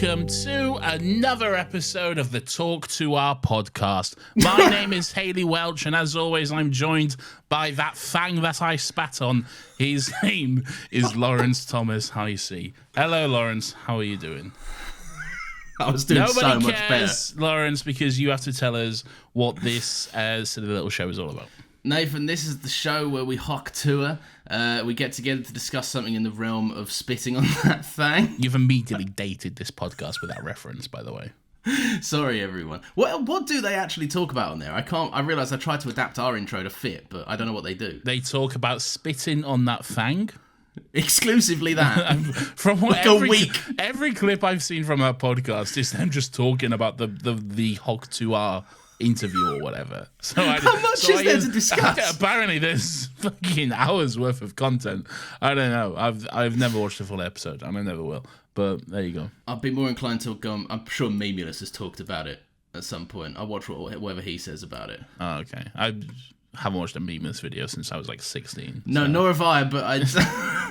welcome to another episode of the Talk to Our podcast. My name is Haley Welch, and as always, I'm joined by that fang that I spat on. His name is Lawrence Thomas. How you see? Hello, Lawrence. How are you doing? I was doing so much better. Lawrence, because you have to tell us what this silly little show is all about. Nathan, this is the show where we hock tour. We get together to discuss something in the realm of spitting on that thing. You've immediately dated this podcast with that reference, by the way. Sorry, everyone. What do they actually talk about on there? I realise I tried to adapt our intro to fit, but I don't know what they do. They talk about spitting on that fang. Exclusively that. From like every clip I've seen from that podcast is them just talking about the Hog 2R interview or whatever. So how much is there to discuss? Apparently there's fucking hours worth of content. I don't know. I've never watched a full episode and I never will. But there you go. I'd be more inclined to go. I'm sure Memulus has talked about it at some point. I'll watch whatever he says about it. Oh, okay. I haven't watched a Memulus video since I was like 16. No, nor have I, but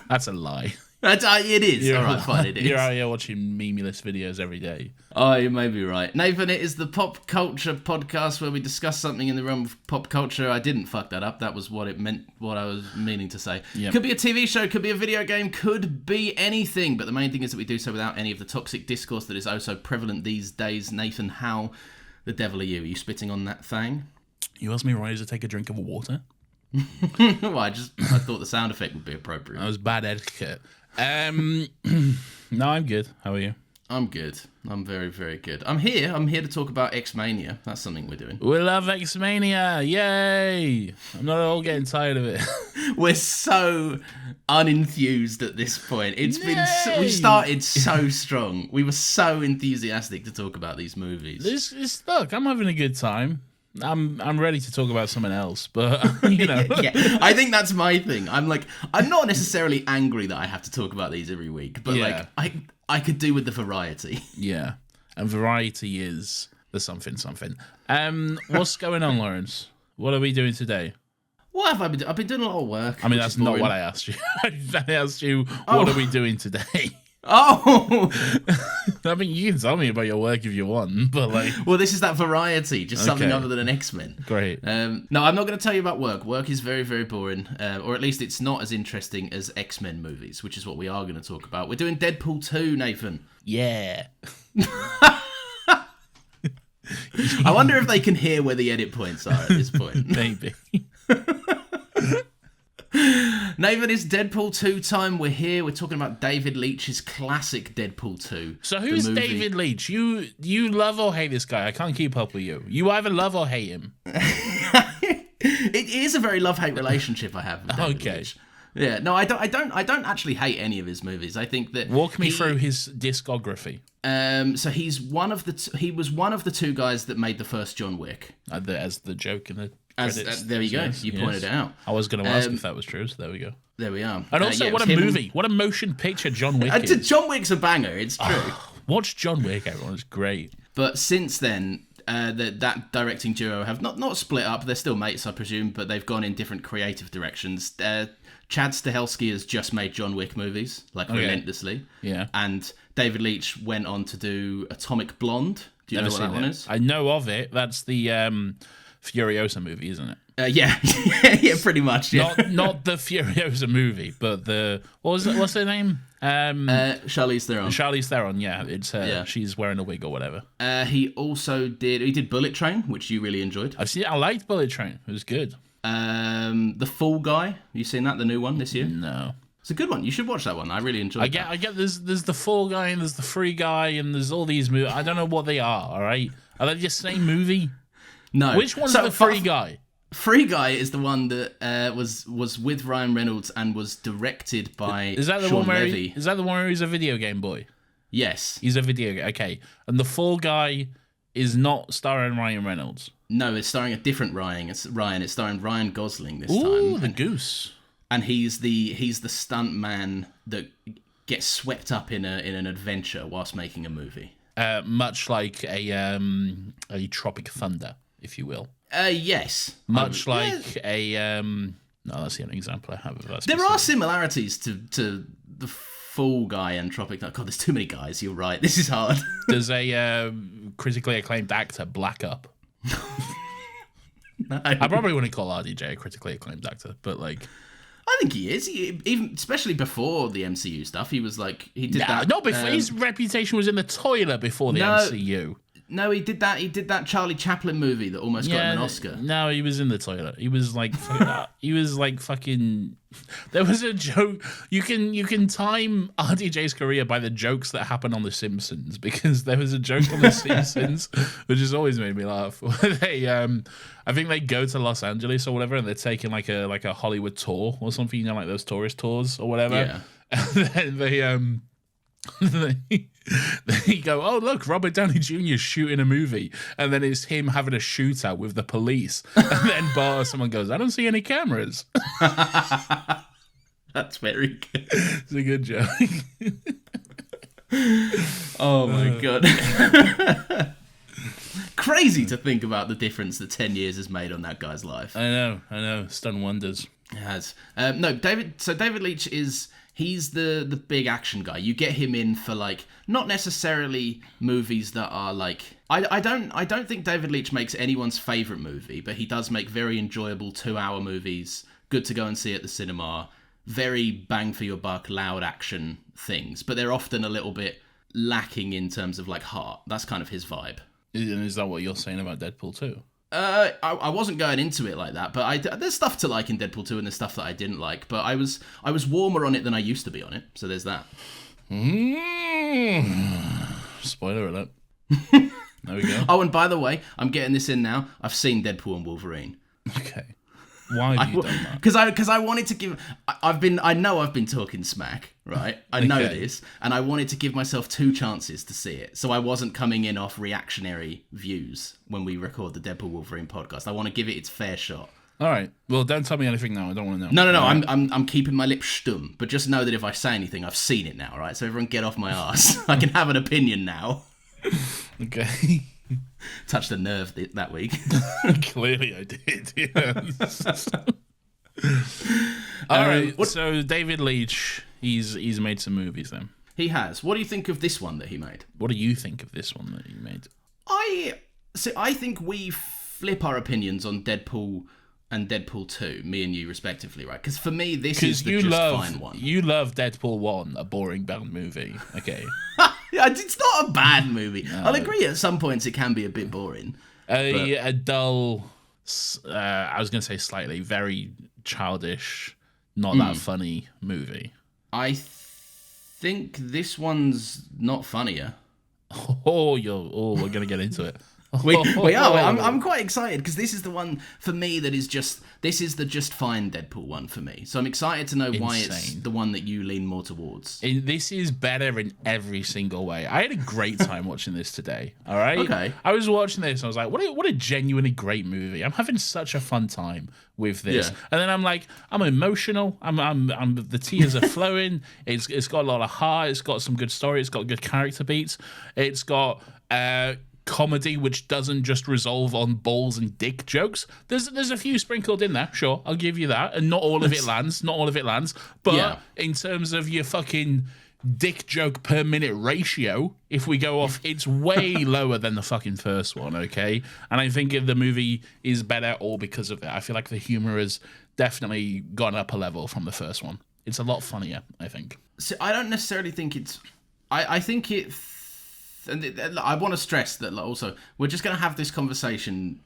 That's a lie. It is. All right, fine, it is. You're out here watching Memulus videos every day. Oh, you may be right. Nathan, it is the pop culture podcast where we discuss something in the realm of pop culture. I didn't fuck that up. That was what it meant, what I was meaning to say. Yep. Could be a TV show, could be a video game, could be anything. But the main thing is that we do so without any of the toxic discourse that is oh so prevalent these days. Nathan, how the devil are you? Are you spitting on that thing? You asked me right to take a drink of water? Well, I thought the sound effect would be appropriate. That was bad etiquette. No, I'm good. How are you? I'm good. I'm very, very good. I'm here to talk about X-Mania. That's something we're doing. We love X-Mania. Yay! I'm not at all getting tired of it. We're so unenthused at this point. We started so strong. We were so enthusiastic to talk about these movies. Look, I'm having a good time. I'm ready to talk about something else, but you know. Yeah, I think that's my thing. I'm not necessarily angry that I have to talk about these every week, but I could do with the variety. Yeah, and variety is the something. What's going on, Lawrence? What are we doing today? What have I been doing? I've been doing a lot of work. I mean, that's not what I asked you. I asked you, what are we doing today? Oh! I mean, you can tell me about your work if you want, but like... Well, this is that variety, just something other than an X-Men. Great. No, I'm not going to tell you about work. Work is very, very boring, or at least it's not as interesting as X-Men movies, which is what we are going to talk about. We're doing Deadpool 2, Nathan. Yeah. I wonder if they can hear where the edit points are at this point. Maybe. Nathan, it's Deadpool 2 time. We're here. We're talking about David Leitch's classic Deadpool 2. So who's David Leitch? You love or hate this guy? I can't keep up with you. You either love or hate him. It is a very love-hate relationship I have with David Leitch. Yeah, no, I don't actually hate any of his movies. I think that walk me through his discography. So he was one of the two guys that made the first John Wick. As the joke in the credits. There you go. You pointed it out. I was going to ask if that was true, so there we go. There we are. And also, what a movie. What a motion picture John Wick is. John Wick's a banger, it's true. Watch John Wick, everyone. It's great. But since then, that directing duo have not split up. They're still mates, I presume, but they've gone in different creative directions. Chad Stahelski has just made John Wick movies, relentlessly. Yeah. And David Leitch went on to do Atomic Blonde. Do you know what that one is? I know of it. That's the Furiosa movie, isn't it? Yeah, yeah, pretty much. Yeah. Not the Furiosa movie, but what's her name? Charlize Theron. Charlize Theron, yeah, it's her. Yeah. She's wearing a wig or whatever. He also did Bullet Train, which you really enjoyed. I liked Bullet Train. It was good. The Fall Guy. Have you seen that? The new one this year? No. It's a good one. You should watch that one. I really enjoyed it. I get there's the Fall Guy and there's the Free Guy and there's all these movies. I don't know what they are, all right? Are they the same movie? No. Which one's the Free Guy? Free Guy is the one that was with Ryan Reynolds and was directed by Sean Levy. Is that the one where he's a video game boy? Yes. He's a video game. Okay. And the Fall Guy is not starring Ryan Reynolds. No, it's starring a different Ryan. It's starring Ryan Gosling this time. Ooh, the goose. And he's the stunt man that gets swept up in an adventure whilst making a movie. Much like a Tropic Thunder, if you will. Yes. Much like a... no, that's the only example I have of that. There are similarities to the Fall Guy and Tropic Thunder. God, there's too many guys. You're right. This is hard. Does a critically acclaimed actor black up? No. I probably wouldn't call RDJ a critically acclaimed actor, but like, I think he is. Even especially before the MCU stuff, he was like he did that. Not before. His reputation was in the toilet before the MCU. No, he did that. He did that Charlie Chaplin movie that almost got him an Oscar. No, he was in the toilet. He was like, fucking. There was a joke. You can time RDJ's career by the jokes that happen on The Simpsons, because there was a joke on The Simpsons which has always made me laugh. Where they, I think they go to Los Angeles or whatever, and they're taking like a Hollywood tour or something, you know, like those tourist tours or whatever. Yeah. And then they go, oh look, Robert Downey Jr. shooting a movie, and then it's him having a shootout with the police, and then someone goes, I don't see any cameras. That's very good. It's a good joke. Oh my god. Crazy to think about the difference that 10 years has made on that guy's life. I know, it's done wonders. It has. No, David Leitch he's the big action guy. You get him in for like not necessarily movies that are like I don't think David Leitch makes anyone's favorite movie, but he does make very enjoyable 2-hour movies, good to go and see at the cinema, very bang for your buck, loud action things, but they're often a little bit lacking in terms of like heart. That's kind of his vibe. And is that what you're saying about Deadpool 2? I wasn't going into it like that, but there's stuff to like in Deadpool 2 and there's stuff that I didn't like, but I was warmer on it than I used to be on it, so there's that. Spoiler alert. There we go. Oh, and by the way, I'm getting this in now. I've seen Deadpool and Wolverine. Okay. Why have you done that? Because I wanted to give. I know I've been talking smack, right? I know this, and I wanted to give myself 2 chances to see it, so I wasn't coming in off reactionary views when we record the Deadpool Wolverine podcast. I want to give it its fair shot. All right. Well, don't tell me anything now. I don't want to know. No. Right. I'm keeping my lips stum, but just know that if I say anything, I've seen it now. All right. So everyone, get off my ass. I can have an opinion now. Okay. Touched a nerve that week. Clearly I did, yes. All right, so David Leitch, he's made some movies then. He has. What do you think of this one that he made? What do you think of this one that he made? I think we flip our opinions on Deadpool and Deadpool 2, me and you respectively, right? Because for me, this is the fine one. You love Deadpool 1, a boring bad movie. Okay. It's not a bad movie. No. I'll agree at some points it can be a bit boring. A dull, I was going to say slightly, very childish, not that funny movie. I think this one's not funnier. We're going to get into it. We are. I'm quite excited because this is the one for me that is this is the just fine Deadpool one for me. So I'm excited to know why it's the one that you lean more towards. This is better in every single way. I had a great time watching this today. All right. Okay. I was watching this and I was like, what a genuinely great movie. I'm having such a fun time with this. Yeah. And then I'm like, I'm emotional. I'm the tears are flowing. It's got a lot of heart. It's got some good story. It's got good character beats. It's got comedy which doesn't just resolve on balls and dick jokes. There's a few sprinkled in there, sure, I'll give you that, and not all of it lands, but in terms of your fucking dick joke per minute ratio, if we go off, it's way lower than the fucking first one, okay? And I think if the movie is better all because of it. I feel like the humor has definitely gone up a level from the first one. It's a lot funnier, I think. So I don't necessarily think it's I think it. And I want to stress that also we're just going to have this conversation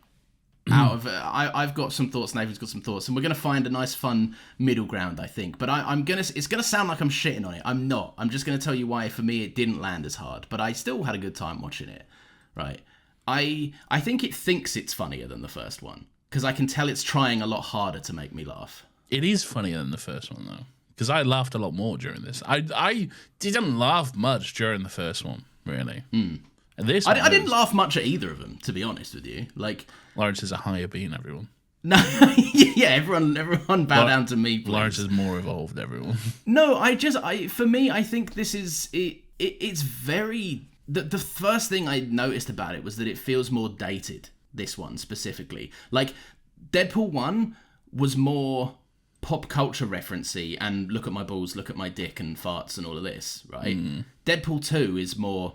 out of I've got some thoughts, Nathan's got some thoughts, and we're going to find a nice fun middle ground, I think. But it's going to sound like I'm shitting on it. I'm not. I'm just going to tell you why for me it didn't land as hard, but I still had a good time watching it. Right? I think it thinks it's funnier than the first one because I can tell it's trying a lot harder to make me laugh. It is funnier than the first one though, because I laughed a lot more during this. I didn't laugh much during the first one. Really? This I didn't laugh much at either of them, to be honest with you. Like Lawrence is a higher being, everyone. No, yeah, everyone bow down to me, please. Lawrence is more evolved, everyone. No, for me, I think this is it. It's very. The first thing I noticed about it was that it feels more dated. This one specifically, like Deadpool 1 was more pop culture referencey and look at my balls, look at my dick and farts and all of this, right? Deadpool 2 is more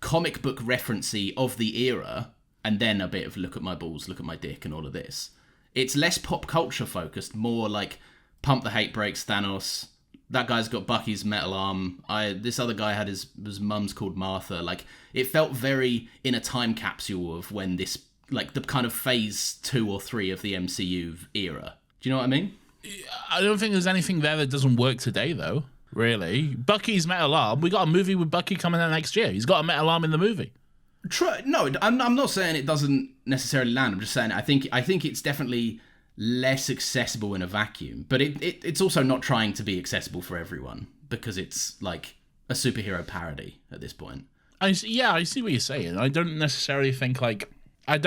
comic book referencey of the era, and then a bit of look at my balls, look at my dick and all of this. It's less pop culture focused, more like pump the hate brakes, Thanos. That guy's got Bucky's metal arm. This other guy had his mum's called Martha. Like, it felt very in a time capsule of when this, like, the kind of phase 2 or 3 of the MCU era. Do you know what I mean? I don't think there's anything there that doesn't work today, though. Really, Bucky's metal arm. We got a movie with Bucky coming out next year. He's got a metal arm in the movie. No, I'm not saying it doesn't necessarily land. I'm just saying I think it's definitely less accessible in a vacuum, but it's also not trying to be accessible for everyone because it's like a superhero parody at this point. I see what you're saying. I don't necessarily think like but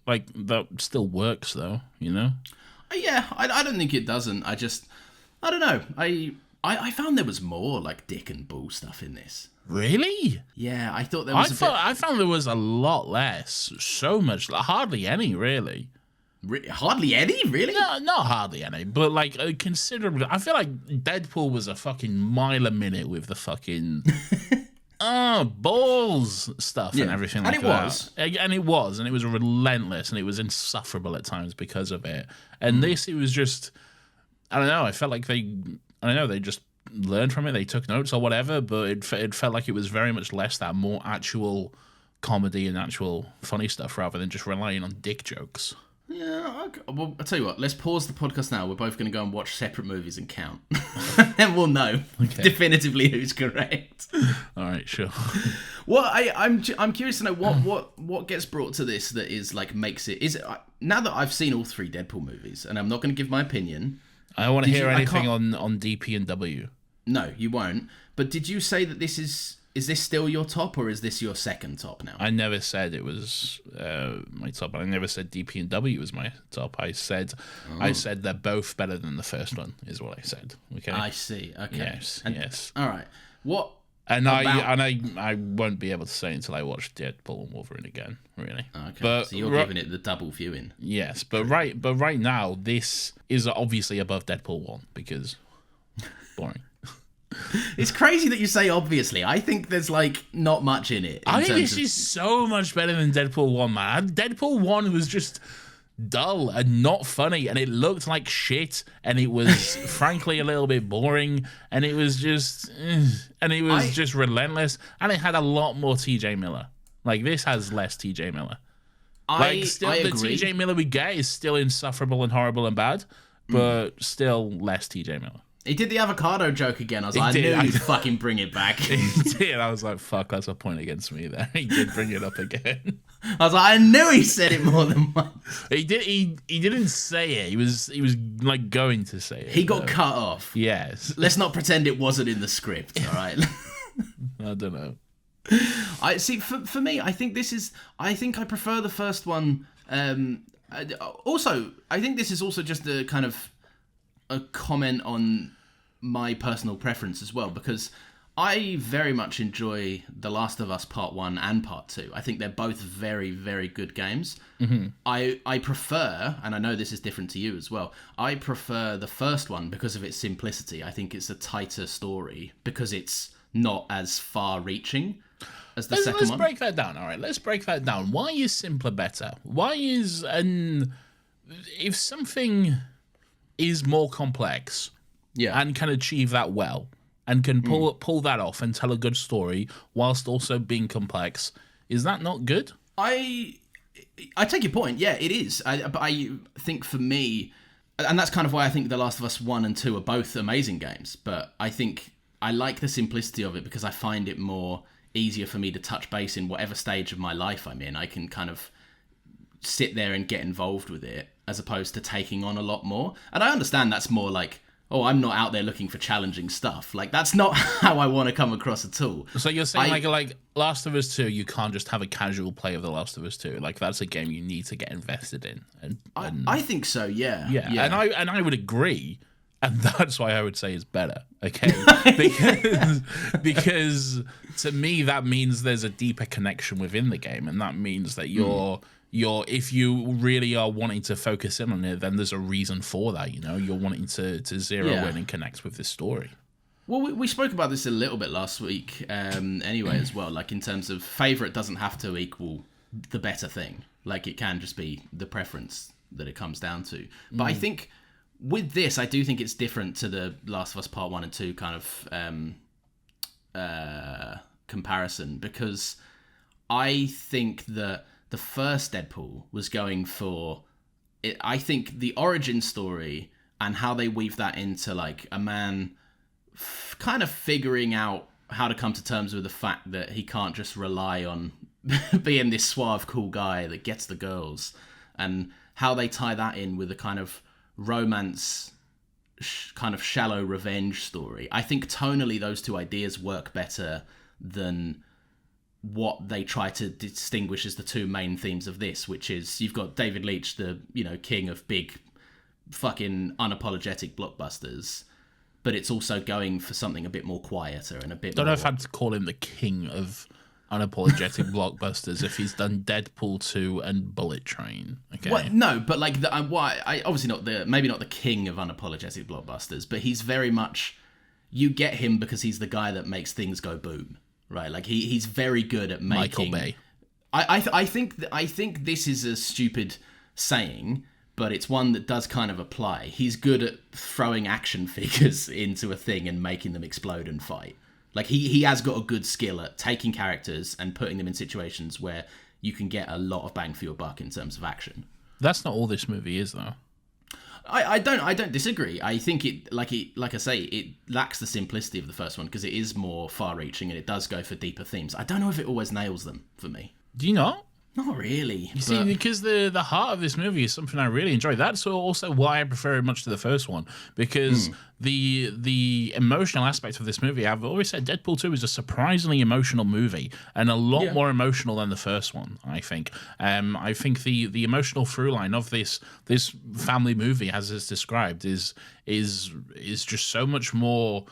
like that still works though, you know? Yeah, I don't think it doesn't. I don't know. I found there was more like dick and ball stuff in this. Really? Yeah, I thought there was I found there was a lot less. So much. Hardly any, really. Hardly any? Really? No, not hardly any, but like considerably. I feel like Deadpool was a fucking mile a minute with the fucking balls stuff and everything like that. And it was relentless, and it was insufferable at times because of it. And this, it was just, I don't know, I felt like they just learned from it, they took notes or whatever, but it felt like it was very much less that, more actual comedy and actual funny stuff rather than just relying on dick jokes. Yeah, okay. Well, I'll tell you what, let's pause the podcast now. We're both going to go and watch separate movies and count. And we'll know definitively who's correct. All right, sure. Well, I'm curious to know what gets brought to this that is like makes it. Is it now that I've seen all 3 Deadpool movies, and I'm not going to give my opinion. I don't want to hear anything on DP and W. No, you won't. But did you say that this is this still your top, or is this your second top now? I never said it was my top. I never said DP and W was my top. I said they're both better than the first one, is what I said. Okay. I see. Okay. Yes. All right. What? And I won't be able to say until I watch Deadpool and Wolverine again, really. Okay. But so you're giving it the double viewing. Yes, but right now this is obviously above Deadpool 1 because boring. It's crazy that you say obviously. I think there's like not much in it. I think this is so much better than Deadpool 1, man. Deadpool 1 was just dull and not funny, and it looked like shit, and it was frankly a little bit boring, and it was just just relentless, and it had a lot more TJ Miller. Like, this has less TJ Miller. I agree. The TJ Miller we get is still insufferable and horrible and bad, but still less TJ Miller. He did the avocado joke again. I was like, I knew he'd fucking bring it back. He did. I was like, fuck, that's a point against me there. He did bring it up again. I was like, I knew he said it more than once. He did. He didn't say it. He was like going to say it. He got cut off. Yes. Let's not pretend it wasn't in the script. All right. I don't know. I see. For me, I think I prefer the first one. Also, I think this is also just a kind of a comment on my personal preference as well, because I very much enjoy The Last of Us Part 1 and Part 2. I think they're both very, very good games. Mm-hmm. I prefer, and I know this is different to you as well, I prefer the first one because of its simplicity. I think it's a tighter story because it's not as far-reaching as the second one. Let's break that down. All right, let's break that down. Why is simpler better? Why is... if something is more complex and can achieve that well and can pull that off and tell a good story whilst also being complex, is that not good? I take your point. Yeah, it is. But I think for me, and that's kind of why I think The Last of Us 1 and 2 are both amazing games, but I think I like the simplicity of it because I find it more easier for me to touch base in whatever stage of my life I'm in. I can kind of sit there and get involved with it as opposed to taking on a lot more. And I understand that's more like, oh, I'm not out there looking for challenging stuff. Like, that's not how I want to come across at all. So you're saying like Last of Us 2, you can't just have a casual play of The Last of Us 2. Like, that's a game you need to get invested in. And I think so, yeah. Yeah. And I would agree. And that's why I would say it's better, okay? because to me that means there's a deeper connection within the game, and that means that you're if you really are wanting to focus in on it, then there's a reason for that. You're wanting to zero in and connect with this story. Well, we spoke about this a little bit last week, anyway, as well. Like in terms of favorite, doesn't have to equal the better thing. Like it can just be the preference that it comes down to. But I think with this, I do think it's different to the Last of Us Part 1 and 2 kind of comparison, because I think that the first Deadpool was going for it. I think the origin story and how they weave that into like a man kind of figuring out how to come to terms with the fact that he can't just rely on being this suave, cool guy that gets the girls, and how they tie that in with a kind of romance, kind of shallow revenge story. I think tonally those two ideas work better than what they try to distinguish as the two main themes of this, which is you've got David Leitch, the king of big fucking unapologetic blockbusters, but it's also going for something a bit more quieter and a bit Don't more... know if I'd call him the king of unapologetic blockbusters if he's done Deadpool 2 and Bullet Train. Okay. Well, no, but like I obviously maybe not the king of unapologetic blockbusters, but he's very much, you get him because he's the guy that makes things go boom, right? Like he's very good at making Michael Bay. I think this is a stupid saying, but it's one that does kind of apply. He's good at throwing action figures into a thing and making them explode and fight. Like he has got a good skill at taking characters and putting them in situations where you can get a lot of bang for your buck in terms of action. That's not all this movie is, though. I don't disagree. I think like I say, it lacks the simplicity of the first one because it is more far-reaching and it does go for deeper themes. I don't know if it always nails them for me. Do you not? Not really. You see, because the heart of this movie is something I really enjoy. That's also why I prefer it much to the first one, because the emotional aspect of this movie, I've always said Deadpool 2 is a surprisingly emotional movie, and a lot more emotional than the first one, I think. I think the emotional through line of this family movie, as it's described, is just so much more...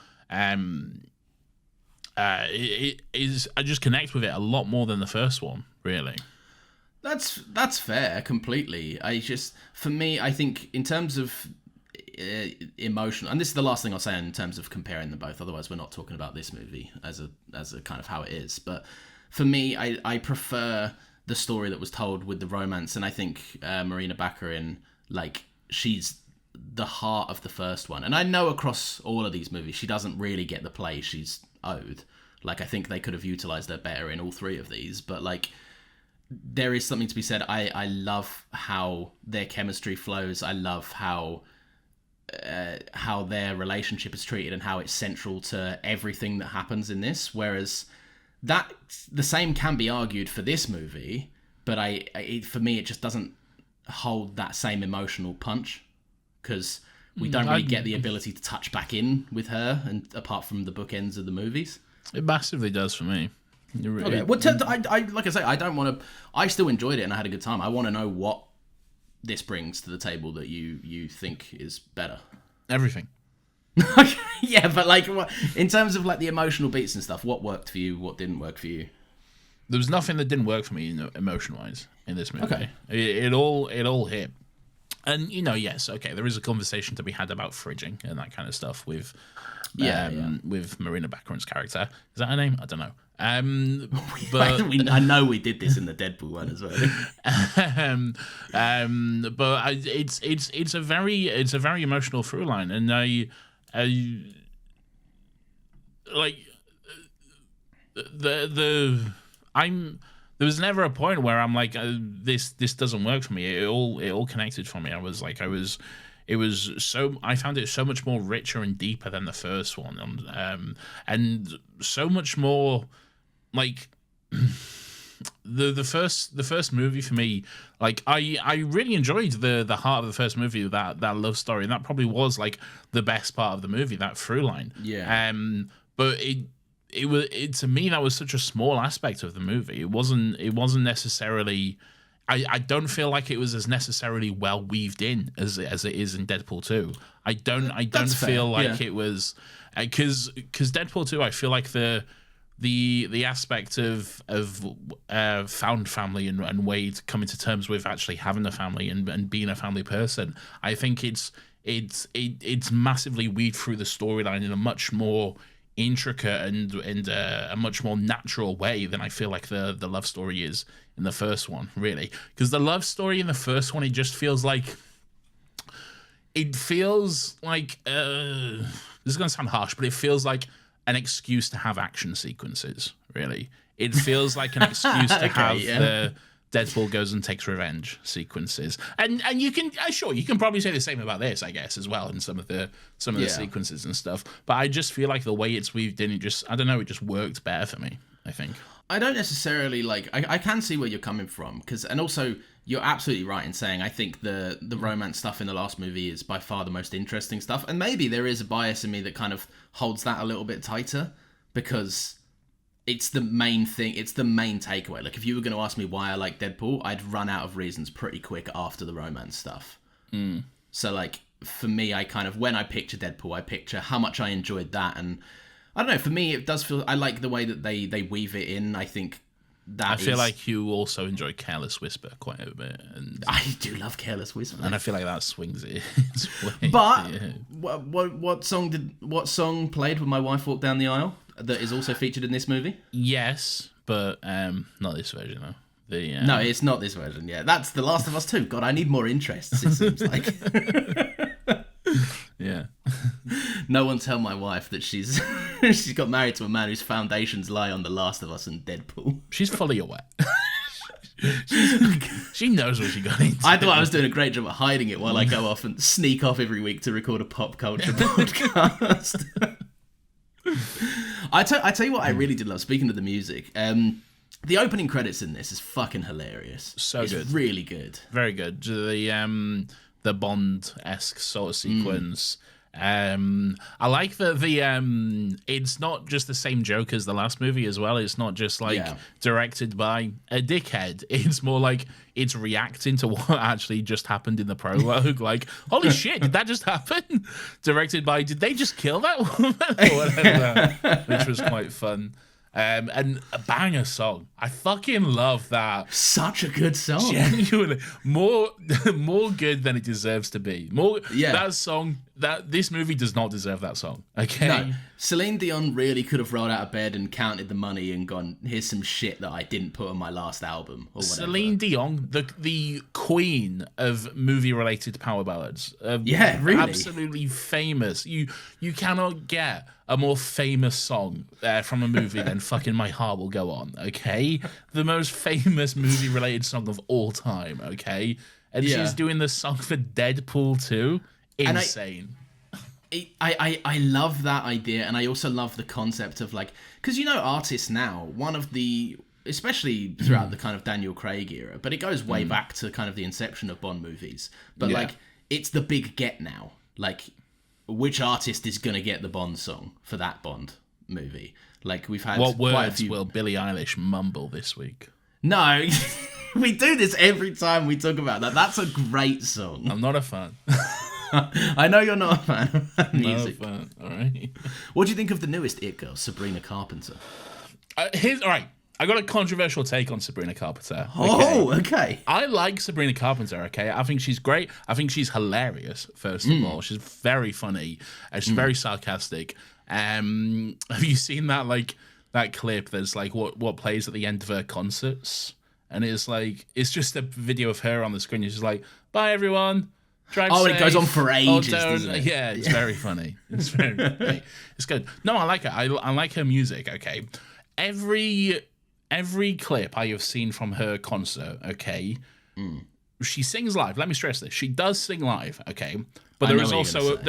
I just connect with it a lot more than the first one, really. That's fair, completely. For me, I think in terms of emotional, and this is the last thing I'll say in terms of comparing them both, otherwise we're not talking about this movie as a kind of how it is. But for me, I prefer the story that was told with the romance, and I think Marina Baccarin, like, she's the heart of the first one. And I know across all of these movies, she doesn't really get the play she's owed. Like, I think they could have utilized her better in all three of these, but like, there is something to be said. I love how their chemistry flows. I love how their relationship is treated and how it's central to everything that happens in this. Whereas that the same can be argued for this movie, but for me it just doesn't hold that same emotional punch because we don't really get the ability to touch back in with her, and apart from the bookends of the movies. It massively does for me. Okay. Well, I like I say, I don't want to. I still enjoyed it and I had a good time. I want to know what this brings to the table that you think is better. Everything. Yeah, but like, in terms of like the emotional beats and stuff, what worked for you? What didn't work for you? There was nothing that didn't work for me, emotion-wise, in this movie. Okay. It all hit. And yes, okay, there is a conversation to be had about fridging and that kind of stuff with Marina Baccarin's character. Is that her name? I don't know. But I know we did this in the Deadpool one as well. But it's a very emotional through line, and I like there was never a point where I'm like, this doesn't work for me. It all connected for me. I found it so much more richer and deeper than the first one, and so much more like the first movie for me. Like I really enjoyed the heart of the first movie, that love story, and that probably was like the best part of the movie, that through line. Yeah. But it to me, that was such a small aspect of the movie. It wasn't necessarily I don't feel like it was as necessarily well weaved in as it is in Deadpool 2. I don't feel like it was, because Deadpool 2, I feel like the aspect of found family and Wade coming to terms with actually having a family and being a family person, I think it's massively weaved through the storyline in a much more intricate and a much more natural way than I feel like the love story is in the first one, really. Because the love story in the first one, it feels like this is going to sound harsh, but it feels like an excuse to have action sequences, really. It feels like an excuse to have the Deadpool goes and takes revenge sequences, and you can probably say the same about this, I guess, as well, in some of the sequences and stuff. But I just feel like the way it's weaved in, it just worked better for me, I think. I don't necessarily I can see where you're coming from, and also you're absolutely right in saying I think the romance stuff in the last movie is by far the most interesting stuff, and maybe there is a bias in me that kind of holds that a little bit tighter because it's the main thing. It's the main takeaway. Like, if you were going to ask me why I like Deadpool, I'd run out of reasons pretty quick after the romance stuff. So, like, for me, I kind of, when I picture Deadpool, I picture how much I enjoyed that. And I don't know, for me, it does feel, I like the way that they weave it in. I think that I feel like you also enjoy Careless Whisper quite a bit. And I do love Careless Whisper. And I feel like that swings it. But what song played when my wife walked down the aisle that is also featured in this movie? Yes, but not this version, though. No, it's not this version. Yeah, that's The Last of Us 2. God, I need more interests, it seems like. Yeah. No one tell my wife that she's got married to a man whose foundations lie on The Last of Us and Deadpool. She's fully aware. She knows what she got into. I thought I was doing a great job at hiding it while I go off and sneak off every week to record a pop culture podcast. I tell you what I really did love, speaking of the music, the opening credits in this is fucking hilarious. It's good. Really good. Very good. The Bond-esque sort of sequence. I like the it's not just the same joke as the last movie as well. It's not just directed by a dickhead. It's more like it's reacting to what actually just happened in the prologue. Like, holy shit, did that just happen? Directed by, did they just kill that woman? Or whatever, which was quite fun. And a banger song. I fucking love that. Such a good song. Genuinely. More good than it deserves to be. That song, this movie does not deserve that song. Okay? No. Celine Dion really could have rolled out of bed and counted the money and gone, here's some shit that I didn't put on my last album. Or whatever. Celine Dion, the queen of movie-related power ballads. Really. Absolutely famous. You cannot get a more famous song from a movie than fucking My Heart Will Go On, okay? The most famous movie-related song of all time, okay? And she's doing the song for Deadpool 2. Insane. I love that idea, and I also love the concept of, like, because, artists now, one of the, especially throughout the kind of Daniel Craig era, but it goes way back to kind of the inception of Bond movies, but like, it's the big get now. Like, which artist is going to get the Bond song for that Bond movie? Like, we've had what words will Billie Eilish mumble this week? No, we do this every time we talk about that. That's a great song. I'm not a fan. I know you're not a fan of music. Not a fan. All right. What do you think of the newest It Girl, Sabrina Carpenter? All right. I got a controversial take on Sabrina Carpenter. Okay. I like Sabrina Carpenter, okay? I think she's great. I think she's hilarious, first of all. She's very funny. She's very sarcastic. Have you seen that clip that's like what plays at the end of her concerts? And it's just a video of her on the screen. She's like, bye, everyone. Drive safe. It goes on for ages, doesn't it? Yeah, it's very funny. It's very funny. It's good. No, I like her. I like her music, okay? Every clip I have seen from her concert, okay, she sings live. Let me stress this. She does sing live, okay? But there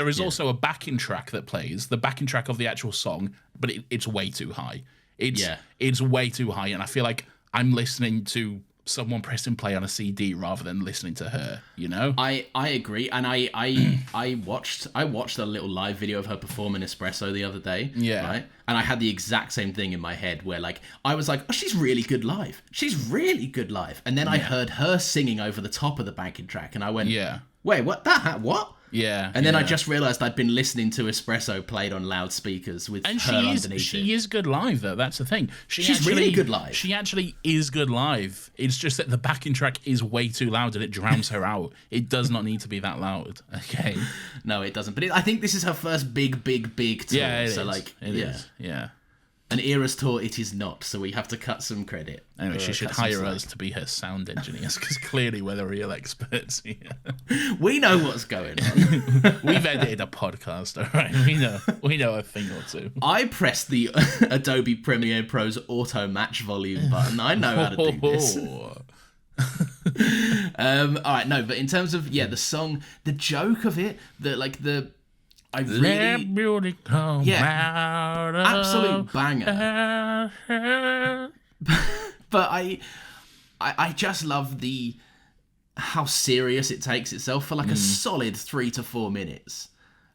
is also a backing track that plays, the backing track of the actual song, but it's way too high. It's way too high, and I feel like I'm listening to someone pressing play on a CD rather than listening to her, you know? I agree, and I watched a little live video of her performing Espresso the other day. Yeah. Right? And I had the exact same thing in my head where like I was like, oh, she's really good live. She's really good live. And then I heard her singing over the top of the backing track, and I went, wait, what? What? Yeah. And then I just realised I'd been listening to Espresso played on loudspeakers with her underneath it. She is good live, though. That's the thing. She's really good live. She actually is good live. It's just that the backing track is way too loud and it drowns her out. It does not need to be that loud. Okay. No, it doesn't. But I think this is her first big tour. Yeah, it so is. Like, it is. Yeah. An Eras tour, it is not. So we have to cut some credit. Anyway, she should hire us to be her sound engineers because clearly we're the real experts here. We know what's going on. We've edited a podcast, all right? We know a thing or two. I pressed the Adobe Premiere Pro's auto match volume button. I know how to do this. All right, no, but in terms of the song, the joke of it, I really Let beauty come out of absolute banger. But I just love how serious it takes itself for like a solid 3 to 4 minutes.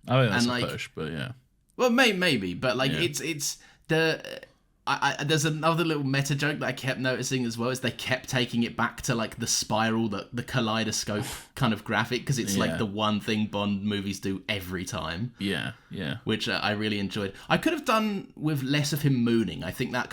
I think that's a push, but yeah. Well, maybe, but like it's the. There's another little meta joke that I kept noticing as well, is they kept taking it back to like the spiral, the kaleidoscope kind of graphic, because it's like the one thing Bond movies do every time. Yeah. Which I really enjoyed. I could have done with less of him mooning. I think that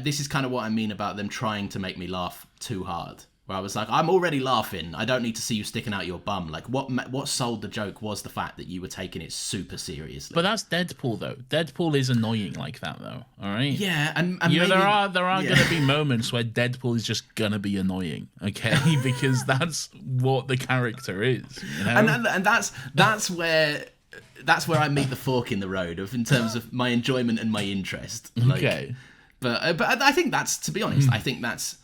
this is kind of what I mean about them trying to make me laugh too hard. Where I was like, I'm already laughing. I don't need to see you sticking out your bum. Like, what sold the joke was the fact that you were taking it super seriously. But that's Deadpool, though. Deadpool is annoying like that, though. All right. Yeah, and maybe, there are going to be moments where Deadpool is just gonna be annoying, okay? Because that's what the character is. You know? And that's where I meet the fork in the road in terms of my enjoyment and my interest. Okay. But I think that's, to be honest, I think that's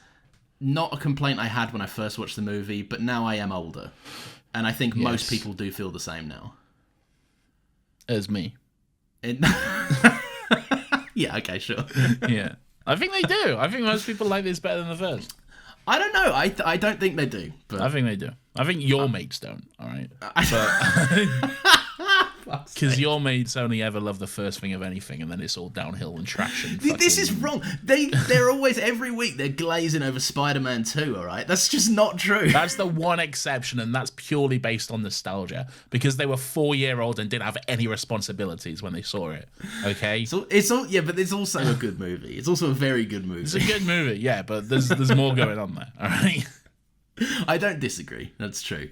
not a complaint I had when I first watched the movie, but now I am older. And I think most people do feel the same now. As me. Yeah, okay, sure. Yeah. I think they do. I think most people like this better than the first. I don't know. I don't think they do. But I think they do. I think your mates don't, all right? Because your mates only ever love the first thing of anything, and then it's all downhill and trash. And this is wrong. They're always, every week, they're glazing over Spider-Man 2, all right? That's just not true. That's the one exception, and that's purely based on nostalgia, because they were 4-year-old and didn't have any responsibilities when they saw it, okay? So but it's also a good movie. It's also a very good movie. It's a good movie, yeah, but there's more going on there, all right? I don't disagree. That's true.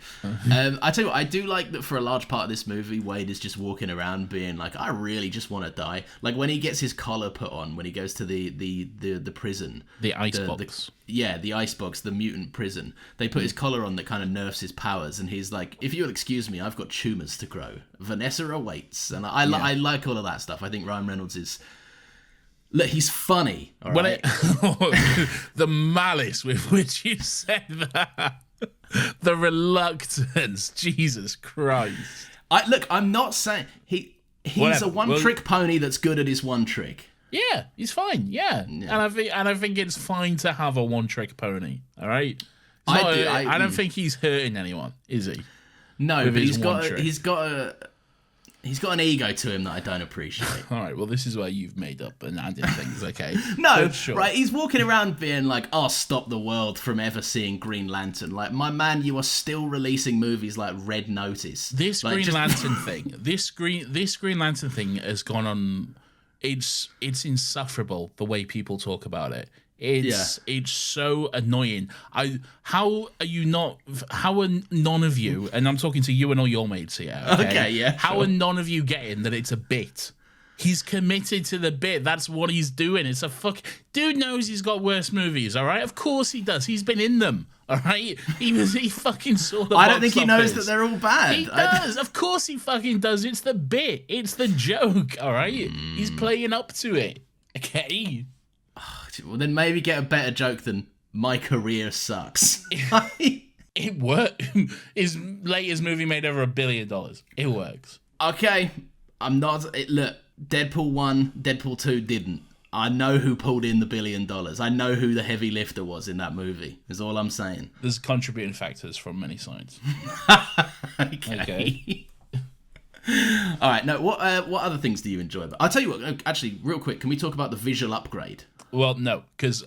I tell you what, I do like that for a large part of this movie, Wade is just walking around being like, I really just want to die. Like when he gets his collar put on, when he goes to the prison. The icebox. The icebox, the mutant prison. They put his collar on that kind of nerfs his powers, and he's like, if you'll excuse me, I've got tumours to grow. Vanessa awaits. And I like all of that stuff. I think Ryan Reynolds is... Look, he's funny. All right? The malice with which you said that. The reluctance. Jesus Christ. I'm not saying... He's a one-trick pony that's good at his one trick. Yeah, he's fine. Yeah. And I think it's fine to have a one-trick pony. All right? I don't think he's hurting anyone, is he? No, but he's got an ego to him that I don't appreciate. All right, well, this is where you've made up and added things, okay? No, sure. Right, he's walking around being like, I'll stop the world from ever seeing Green Lantern. Like, my man, you are still releasing movies like Red Notice. This Green Lantern thing has gone on... It's insufferable, the way people talk about it. It's so annoying. How are none of you, and I'm talking to you and all your mates here, okay, how are none of you getting that it's a bit? He's committed to the bit. That's what he's doing. It's a dude knows he's got worse movies, all right? Of course he does. He's been in them, all right? He fucking saw the I don't think he knows that they're all bad. He does. Of course he fucking does. It's the bit. It's the joke, all right? He's playing up to it, okay? Well, then maybe get a better joke than my career sucks. It worked. His latest movie made over $1 billion. It works. Okay, I'm not... Look, Deadpool 1, Deadpool 2 didn't. I know who pulled in the $1 billion. I know who the heavy lifter was in that movie, is all I'm saying. There's contributing factors from many sides. Okay. All right. No. What other things do you enjoy? I'll tell you what. Actually, real quick, can we talk about the visual upgrade? Well, no, because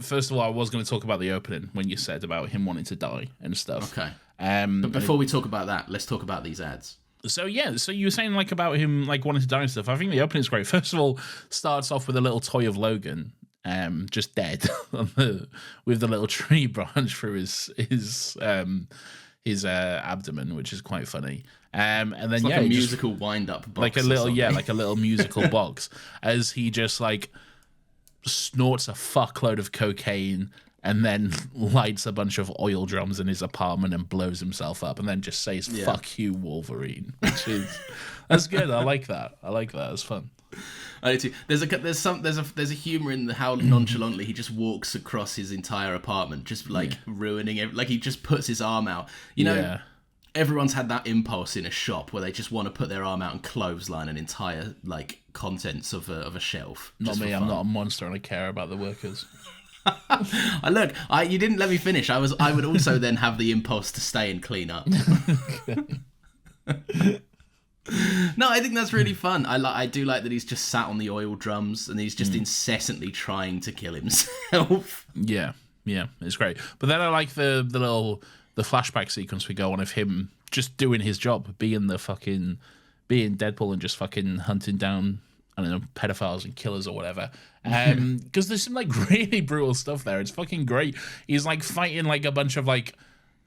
first of all, I was going to talk about the opening when you said about him wanting to die and stuff. Okay. But before we talk about that, let's talk about these ads. So yeah, so you were saying like about him like wanting to die and stuff. I think the opening is great. First of all, starts off with a little toy of Logan, just dead with the little tree branch through his abdomen, which is quite funny. And then it's like a musical wind-up box, like a little like a little musical box, as he just like snorts a fuckload of cocaine and then lights a bunch of oil drums in his apartment and blows himself up, and then just says "fuck you, Wolverine," which is that's good. I like that. It's fun. I do too. There's a humor in how nonchalantly he just walks across his entire apartment, just like ruining it. Like he just puts his arm out. You know, everyone's had that impulse in a shop where they just want to put their arm out and clothesline an entire like contents of a shelf. Not me. I'm not a monster, and I care about the workers. You didn't let me finish. I would also then have the impulse to stay and clean up. No, I think that's really fun. I do like that he's just sat on the oil drums and he's just incessantly trying to kill himself. Yeah, it's great. But then I like the flashback sequence we go on of him just doing his job, being Deadpool and just fucking hunting down, I don't know, pedophiles and killers or whatever. Because there's some like really brutal stuff there. It's fucking great. He's like fighting like a bunch of a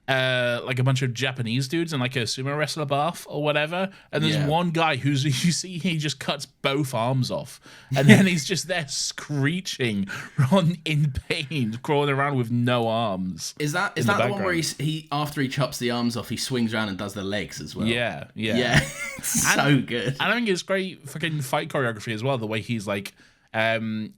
bunch of Japanese dudes in like a sumo wrestler bath or whatever. And there's one guy you see he just cuts both arms off, and then he's just there screeching in pain, crawling around with no arms. Is that the one where he after he chops the arms off, he swings around and does the legs as well? Yeah. So good. And I think it's great fucking fight choreography as well. The way he's like,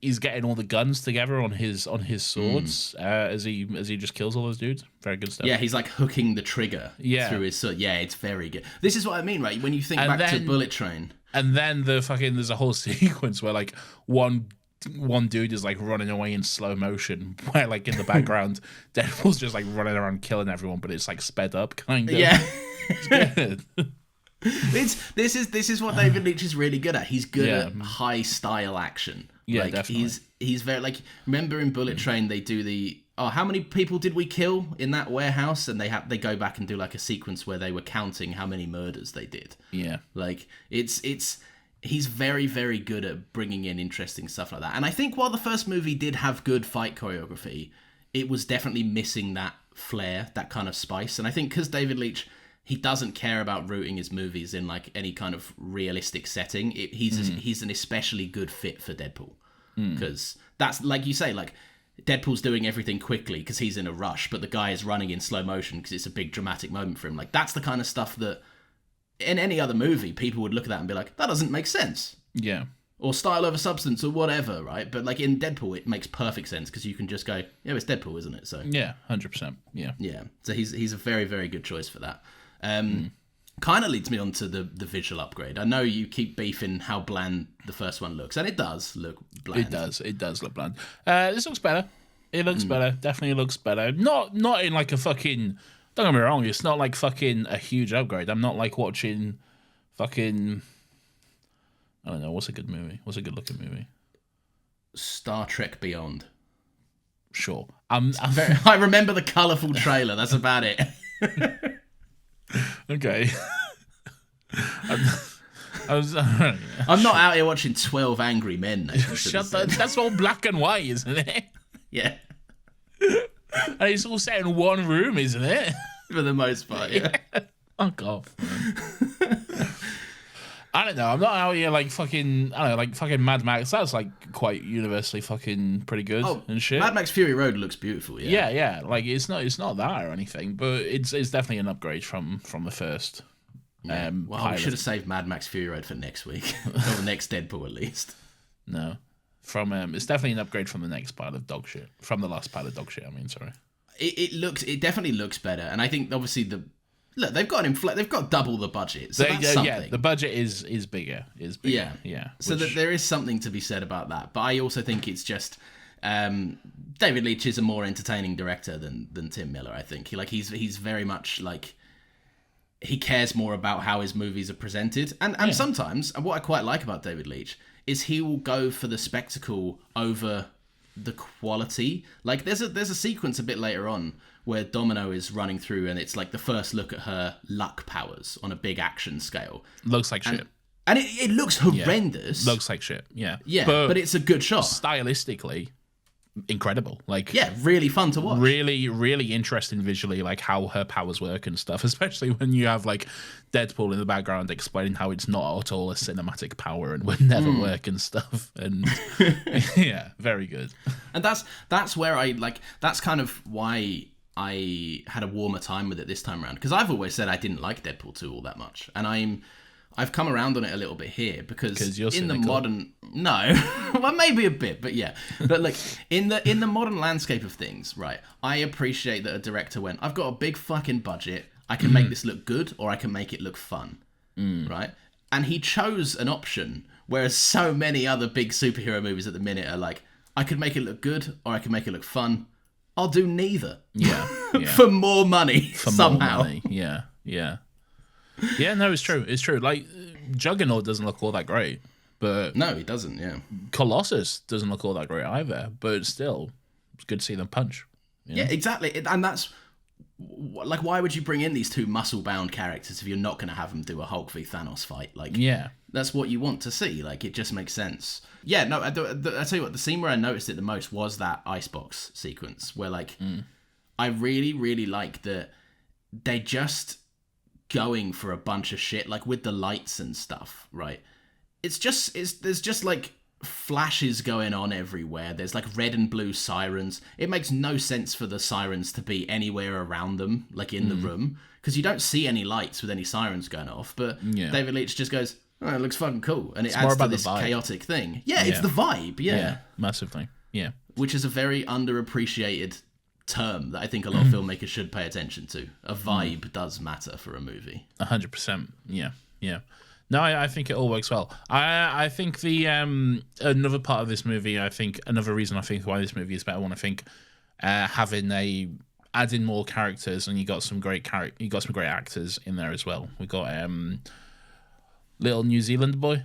he's getting all the guns together on his swords as he just kills all those dudes. Very good stuff. Yeah, he's like hooking the trigger through his sword. Yeah, it's very good. This is what I mean, right? When you think back to Bullet Train. And then there's a whole sequence where like one dude is like running away in slow motion, where like in the background Deadpool's just like running around killing everyone, but it's like sped up kind of. Yeah. It's good. This is what David Leitch is really good at. He's good at high style action. Yeah, like, definitely. He's very like, remember in Bullet Train they do how many people did we kill in that warehouse, and they go back and do like a sequence where they were counting how many murders they did. Yeah. Like he's very, very good at bringing in interesting stuff like that. And I think while the first movie did have good fight choreography, it was definitely missing that flair, that kind of spice. And I think because David Leitch, he doesn't care about rooting his movies in like any kind of realistic setting. He's an especially good fit for Deadpool, because that's like you say, like Deadpool's doing everything quickly because he's in a rush, but the guy is running in slow motion because it's a big dramatic moment for him. Like that's the kind of stuff that in any other movie people would look at that and be like, that doesn't make sense. Yeah. Or style over substance or whatever, right? But like in Deadpool, it makes perfect sense because you can just go, yeah, it's Deadpool, isn't it? So yeah, 100%. Yeah. Yeah. So he's a very, very good choice for that. Kind of leads me on to the visual upgrade. I know you keep beefing how bland the first one looks, and it does look bland. It does look bland. This looks better. It looks better. Definitely looks better. Not in like a fucking... Don't get me wrong, it's not like fucking a huge upgrade. I'm not like watching fucking... I don't know, what's a good movie? What's a good looking movie? Star Trek Beyond. Sure. I remember the colourful trailer, that's about it. Okay. I'm not out here watching 12 Angry Men. That's all black and white, isn't it? Yeah. And it's all set in one room, isn't it? For the most part, yeah. Fuck off, man. I don't know. I'm not out here like fucking... I don't know, like fucking Mad Max. That's like quite universally fucking pretty good and shit. Mad Max Fury Road looks beautiful, yeah. Yeah. Like it's not that or anything, but it's definitely an upgrade from the first. Yeah. Well, we should have saved Mad Max Fury Road for next week. Or the next Deadpool, at least. No. It's definitely an upgrade from the next pile of dog shit. From the last pile of dog shit, I mean, sorry. It definitely looks better. And I think, obviously, look, they've got double the budget, so that's something. Yeah, the budget is bigger. Yeah. So that there is something to be said about that. But I also think it's just David Leitch is a more entertaining director than Tim Miller. I think he's very much like he cares more about how his movies are presented, and sometimes what I quite like about David Leitch is he will go for the spectacle over the quality. Like there's a sequence a bit later on where Domino is running through and it's like the first look at her luck powers on a big action scale. Looks like shit. And it looks horrendous. Looks like shit, yeah. Yeah, but it's a good shot. Stylistically, incredible. Like, yeah, really fun to watch. Really, really interesting visually, like how her powers work and stuff, especially when you have like Deadpool in the background explaining how it's not at all a cinematic power and would never work and stuff. And yeah, very good. And that's where that's kind of why I had a warmer time with it this time around, because I've always said I didn't like Deadpool 2 all that much, and I've come around on it a little bit here because you're in cynical. the modern well, maybe a bit, but yeah, but like in the modern landscape of things, right? I appreciate that a director went, I've got a big fucking budget, I can make this look good or I can make it look fun, right? And he chose an option, whereas so many other big superhero movies at the minute are like, I could make it look good or I can make it look fun. I'll do neither. Yeah. For more money somehow. More money. Yeah. Yeah, no, it's true. It's true. Like, Juggernaut doesn't look all that great, but... No, he doesn't, yeah. Colossus doesn't look all that great either, but still, it's good to see them punch. You know? Yeah, exactly. And that's... Like, why would you bring in these two muscle-bound characters if you're not going to have them do a Hulk v Thanos fight? Like, yeah. That's what you want to see. Like, it just makes sense. Yeah, no, I tell you what, the scene where I noticed it the most was that icebox sequence, where, like, I really, really like that they just... going for a bunch of shit, like with the lights and stuff, right? There's just like flashes going on everywhere. There's like red and blue sirens. It makes no sense for the sirens to be anywhere around them, like in the room, because you don't see any lights with any sirens going off. But David Leitch just goes, oh, it looks fucking cool, and it adds to this chaotic thing. Yeah, it's the vibe. Yeah, massively. Yeah, which is a very underappreciated term that I think a lot of filmmakers should pay attention to. A vibe does matter for a movie. 100%. Yeah. No, I think it all works well. I think the another part of this movie, another reason I think why this movie is better one, I think adding more characters, and you got some great actors in there as well. We got little New Zealand boy.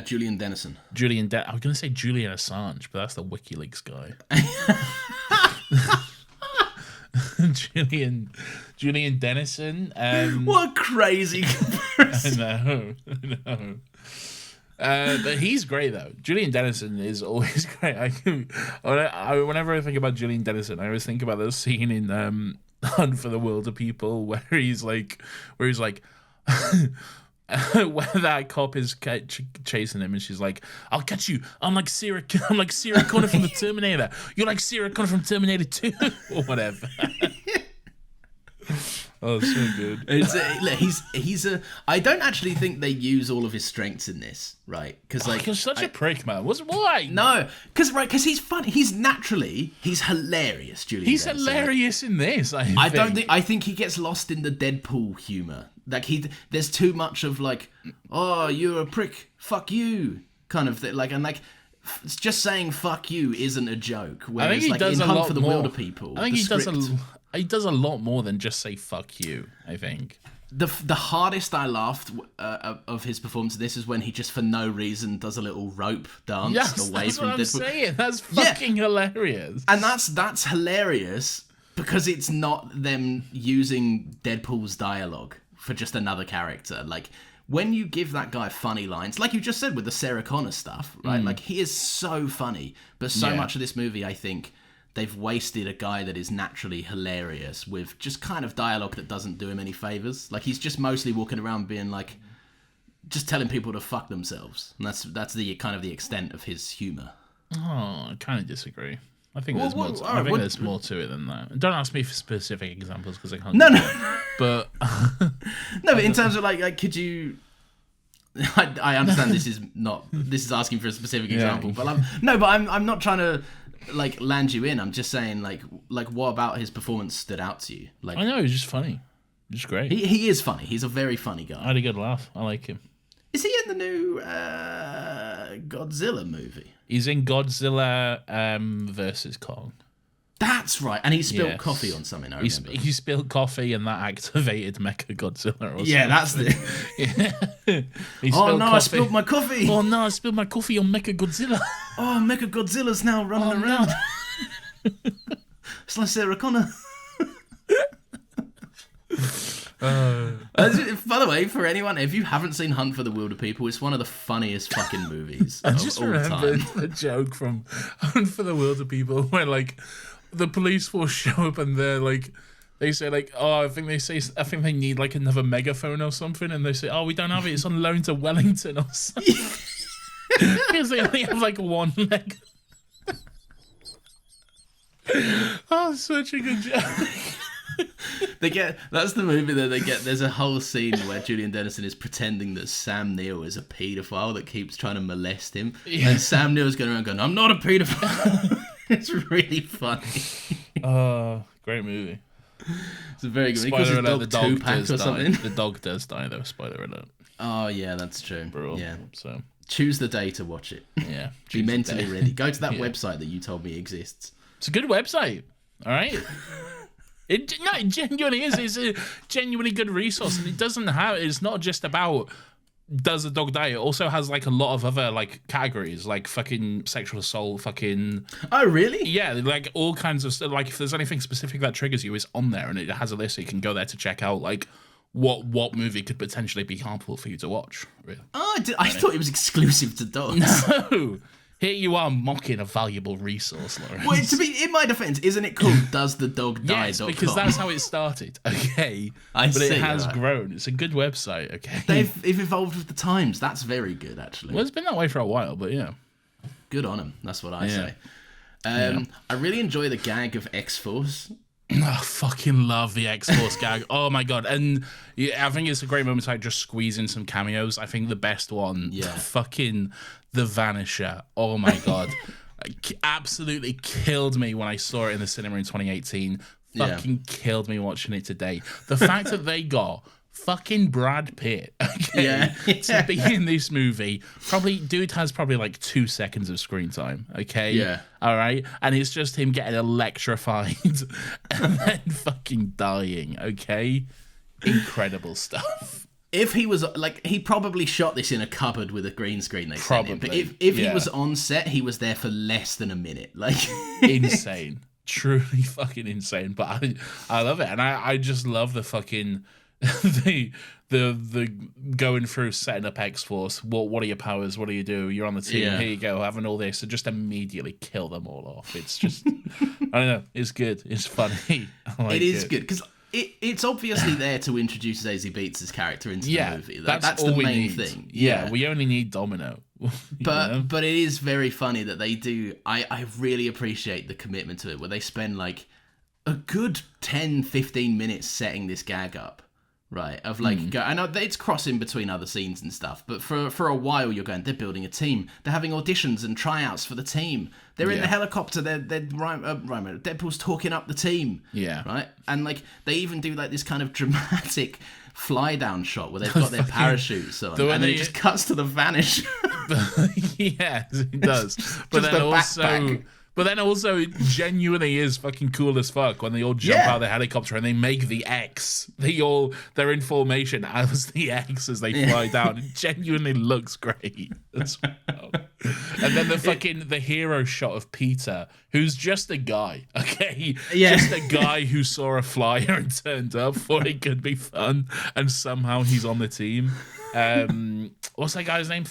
Julian Dennison. I was going to say Julian Assange, but that's the WikiLeaks guy. Julian Dennison. What a crazy comparison. I know. But he's great though. Julian Dennison is always great. Whenever I think about Julian Dennison, I always think about the scene in Hunt for the Wilder People where he's like. Where that cop is chasing him, and she's like, "I'll catch you. I'm like Sarah Connor from the Terminator. You're like Sarah Connor from Terminator 2, or whatever." Oh, so good. I don't actually think they use all of his strengths in this, right? Because he's such a prick, man. Why? No, because he's fun. He's hilarious. Julian. He's hilarious in this. I think he gets lost in the Deadpool humor. Like there's too much of like, oh, you're a prick, fuck you, kind of thing. Like, and like, just saying fuck you isn't a joke. Whereas, I think he does in a Hunt lot for the more. Wilder People, I think he does a lot more than just say fuck you. I think the hardest I laughed of his performance of this is when he just for no reason does a little rope dance away that's from what I'm Deadpool. saying. That's fucking hilarious. And that's hilarious because it's not them using Deadpool's dialogue for just another character. Like, when you give that guy funny lines, like you just said with the Sarah Connor stuff, right? Like, he is so funny, but so much of this movie, I think, they've wasted a guy that is naturally hilarious with just kind of dialogue that doesn't do him any favors. Like, he's just mostly walking around being like, just telling people to fuck themselves. And that's the kind of the extent of his humor. Oh, I kind of disagree. I think there's more. There's more to it than that. Don't ask me for specific examples because I can't. No. But no, but in terms of like could you? I understand this is asking for a specific example, but I'm not trying to like land you in. I'm just saying like what about his performance stood out to you? Like, I know, he's just funny. It's great. He is funny. He's a very funny guy. I had a good laugh. I like him. Is he in the new Godzilla movie? He's in Godzilla versus Kong. That's right. And he spilled coffee on something, I remember. He spilled coffee and that activated Mecha Godzilla or something. Yeah, that's the... Oh no, I spilled my coffee. Oh no, I spilled my coffee on Mecha Godzilla. Oh, Mecha Godzilla's now running around. No. It's like Sarah Connor. By the way, for anyone, if you haven't seen Hunt for the Wilder People, it's one of the funniest fucking movies I just remembered time. a joke from Hunt for the Wilder People where like the police force show up and they're like, they say like, oh, I think they need like another megaphone or something, and they say, oh, we don't have it, it's on loan to Wellington or something. Because they only have like one leg. Oh, such a good joke. That's the movie that there's a whole scene where Julian Dennison is pretending that Sam Neill is a paedophile that keeps trying to molest him. Yeah. And Sam Neill's going around going, I'm not a paedophile. It's really funny. Great movie. It's a very good movie. Spoiler alert, the dog does die. The dog does die though, spoiler alert. Oh yeah, that's true. Brutal. Yeah. So choose the day to watch it. Yeah. Be mentally ready. Go to that website that you told me exists. It's a good website. All right. It genuinely is. It's a genuinely good resource, and it's not just about does the dog die. It also has like a lot of other like categories, like fucking sexual assault, fucking. Oh really? Yeah, like all kinds of stuff. Like if there's anything specific that triggers you, it's on there, and it has a list. So you can go there to check out like what movie could potentially be harmful for you to watch. Really. Oh, I thought it was exclusive to dogs. No. Here you are mocking a valuable resource, Lawrence. Well, to be in my defense, isn't it called Does the Dog Die? Yes, because that's how it started. Okay, but it has grown. It's a good website. Okay, they've evolved with the times. That's very good, actually. Well, it's been that way for a while, but yeah, good on them. That's what I say. I really enjoy the gag of X-Force. I fucking love the X-Force gag. Oh my god. And yeah, I think it's a great moment to like just squeeze in some cameos. I think the best one, fucking the Vanisher. Oh my god. Absolutely killed me when I saw it in the cinema in 2018. Fucking killed me watching it today. The fact that they got fucking Brad Pitt, to be in this movie. Dude has probably like 2 seconds of screen time, okay? Yeah. All right? And it's just him getting electrified and then fucking dying, okay? Incredible stuff. If he was, like, he probably shot this in a cupboard with a green screen, they said. But if he was on set, he was there for less than a minute. Like, insane. Truly fucking insane. But I love it. And I just love the fucking... the going through setting up X-Force. What are your powers? What do you do? You're on the team. Here you go, having all this, and just immediately kill them all off. It's just, I don't know. It's good. It's funny. It is good because it's obviously there to introduce Zazie Beetz' character into the movie. That's the main thing. Yeah, we only need Domino. But it is very funny that they do. I really appreciate the commitment to it, where they spend like a good 10-15 minutes setting this gag up. Right, of like, I know it's crossing between other scenes and stuff, but for a while you're going, they're building a team. They're having auditions and tryouts for the team. They're in the helicopter. Deadpool's talking up the team. Yeah. Right? And like, they even do like this kind of dramatic fly down shot where they've got their parachutes on, and then it just cuts to the Vanish. Yeah, it does. But then also... backpack. But then also, it genuinely is fucking cool as fuck when they all jump out of the helicopter and they make the X. They're in formation as the X as they fly down. It genuinely looks great as well. And then the hero shot of Peter, who's just a guy, okay? Yeah. Just a guy who saw a flyer and turned up, thought it could be fun, and somehow he's on the team. What's that guy's name?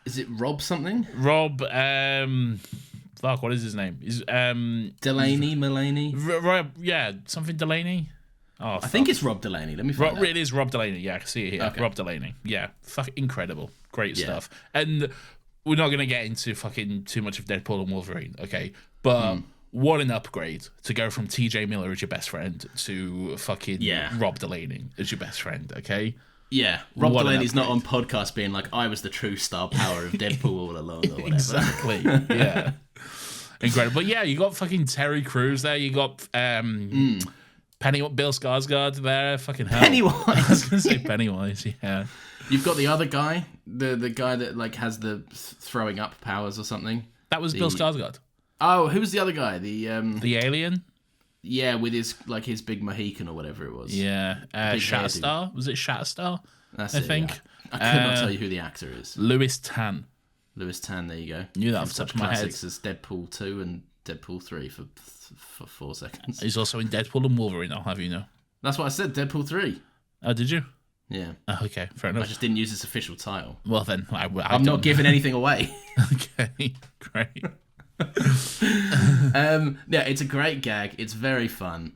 Is it Rob something? Rob, what is his name? Is Mulaney? Rob, yeah, something Delaney. Oh, I think it's Rob Delaney. Let me find out. It is Rob Delaney. Yeah, I can see it here. Okay. Rob Delaney. Yeah, incredible, great stuff. And we're not gonna get into fucking too much of Deadpool and Wolverine, okay? But what an upgrade to go from T.J. Miller as your best friend to fucking Rob Delaney as your best friend, okay? Yeah, Rob Delaney's not on podcast being like, I was the true star power of Deadpool all along or whatever. Exactly, yeah. Incredible. But yeah, you got fucking Terry Crews there. You got Bill Skarsgård there, fucking hell. Pennywise. I was gonna say Pennywise, yeah. You've got the other guy, the guy that like has the throwing up powers or something. That was Bill Skarsgård. Oh, who's the other guy? The alien. Yeah, with his big Mohican or whatever it was. Yeah, Shatterstar. Was it Shatterstar? That's I think. Yeah. I could not tell you who the actor is. Louis Tan. Lewis Tan, there you go. Knew that off the top of my head. Classics as Deadpool 2 and Deadpool 3 for 4 seconds. He's also in Deadpool and Wolverine, I'll have you know. That's what I said, Deadpool 3. Oh, did you? Yeah. Oh, okay, fair enough. I just didn't use its official title. Well, then, I'm not giving anything away. Okay, great. Yeah, it's a great gag. It's very fun.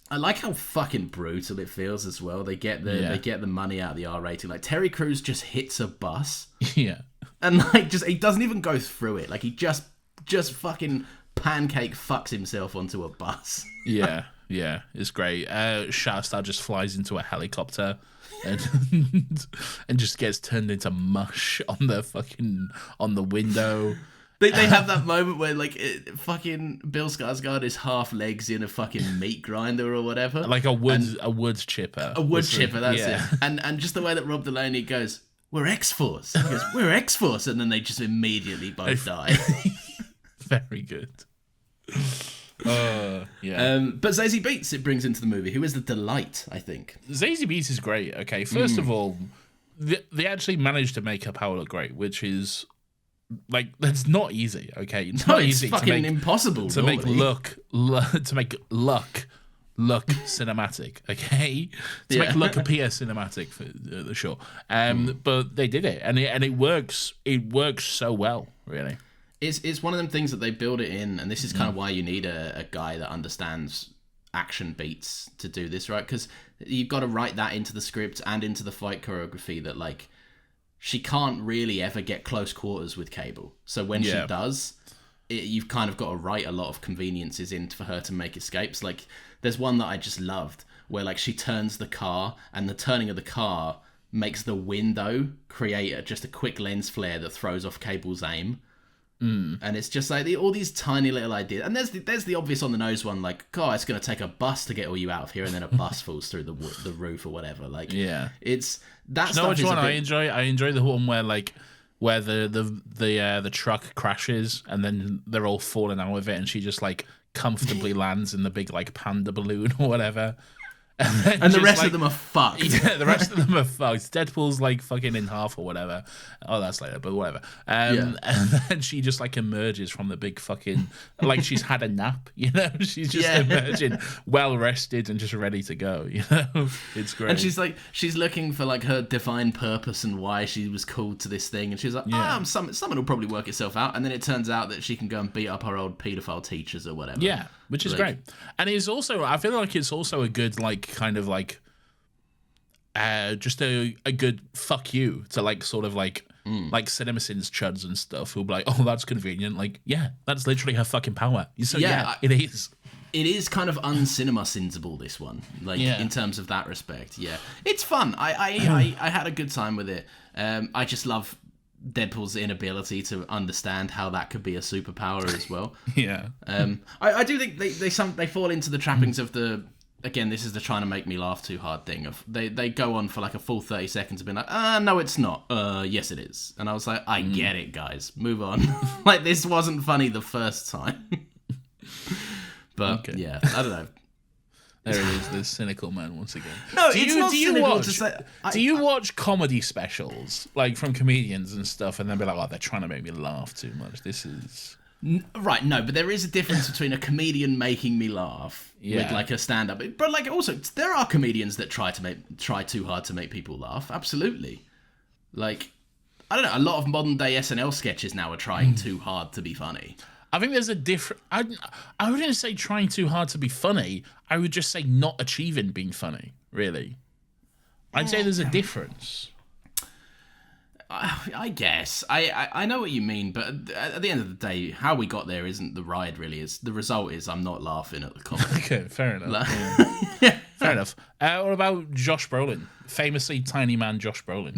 I like how fucking brutal it feels as well. They get the money out of the R rating. Like Terry Crews just hits a bus. Yeah. And like he doesn't even go through it. Like he just fucking pancake fucks himself onto a bus. Yeah, it's great. Shatterstar just flies into a helicopter and and just gets turned into mush on the window. They have that moment where like fucking Bill Skarsgård is half legs in a fucking meat grinder or whatever, like a wood chipper. A wood chipper, that's it. And just the way that Rob Delaney goes, "We're X-Force." He goes, "We're X-Force," and then they just immediately both die. Very good. Yeah. But Zazie Beetz it brings into the movie, who is the delight, I think. Zazie Beetz is great. Okay, first of all, they actually managed to make her power look great, which is. Like that's not easy, okay? It's not easy. Fucking to make, impossible to make luck cinematic, okay? To make luck appear cinematic for the show. But they did it, and it works. It works so well, really. It's one of them things that they build it in, and this is kind of why you need a guy that understands action beats to do this, right? Because you've got to write that into the script and into the fight choreography that like. She can't really ever get close quarters with Cable. So when she does, you've kind of got to write a lot of conveniences in for her to make escapes. Like, there's one that I just loved where, like, she turns the car and the turning of the car makes the window create just a quick lens flare that throws off Cable's aim. And it's just like all these tiny little ideas. And there's the obvious on the nose one, like, oh, it's going to take a bus to get all you out of here, and then a bus falls through the roof or whatever. Like, it's that. You know which one I enjoy? I enjoy the one where the truck crashes and then they're all falling out of it, and she just like comfortably lands in the big like panda balloon or whatever. And the rest of them are fucked. Yeah, the rest of them are fucked. Deadpool's like fucking in half or whatever. Oh, that's later, but whatever. And then she just like emerges from the big fucking like she's had a nap, you know? She's just emerging well rested and just ready to go, you know? It's great. And she's looking for like her divine purpose and why she was called to this thing, and she's like, someone will probably work itself out, and then it turns out that she can go and beat up her old paedophile teachers or whatever. Yeah. Which is great. And it's also, I feel like it's also a good, like, kind of like, just a good fuck you to, like, sort of like CinemaSins chuds and stuff who'll be like, oh, that's convenient. Like, yeah, that's literally her fucking power. So, it is. It is kind of un-CinemaSinsable, this one, like, in terms of that respect. Yeah. It's fun. I had a good time with it. I just love Deadpool's inability to understand how that could be a superpower as well. I do think they fall into the trappings of the, again, this is the trying to make me laugh too hard thing of they go on for like a full 30 seconds of being like, no it's not, yes it is, and I was like, I get it guys, move on. Like, this wasn't funny the first time. But yeah, I don't know. There it is, the cynical man once again. No, it's not cynical to say. Do you watch comedy specials, like from comedians and stuff, and then be like, oh, they're trying to make me laugh too much? This is... Right, no, but there is a difference between a comedian making me laugh with like a stand-up. But like also, there are comedians that try too hard to make people laugh. Absolutely. Like, I don't know, a lot of modern-day SNL sketches now are trying too hard to be funny. I think there's a different... I wouldn't say trying too hard to be funny. I would just say not achieving being funny, really. I'd say there's a difference. I guess. I know what you mean, but at the end of the day, how we got there isn't the ride, really. The result is I'm not laughing at the comedy. Okay, fair enough. Fair enough. What about Josh Brolin? Famously tiny man Josh Brolin.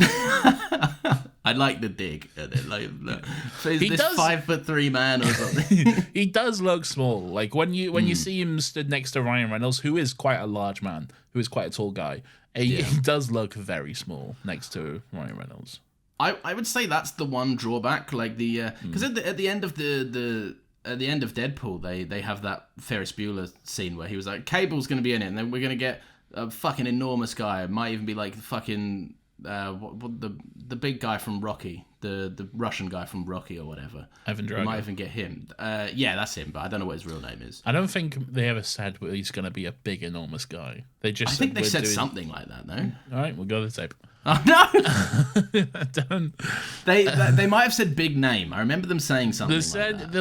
I like the dig at it. Like, look, so is He this does- 5'3" man or something? He does look small. Like when you see him stood next to Ryan Reynolds, who is quite a large man, who is quite a tall guy. He does look very small next to Ryan Reynolds. I would say that's the one drawback. Like because at the end of at the end of Deadpool, they have that Ferris Bueller scene where he was like, Cable's going to be in it, and then we're going to get a fucking enormous guy. It might even be like the fucking the big guy from Rocky, the Russian guy from Rocky or whatever. Ivan Drago. We might even get him. Yeah, that's him, but I don't know what his real name is. I don't think they ever said he's going to be a big, enormous guy. They just I think they said doing... something like that, though. All right, we'll go to the tape. Oh no! Don't... They might have said big name. I remember them saying something. They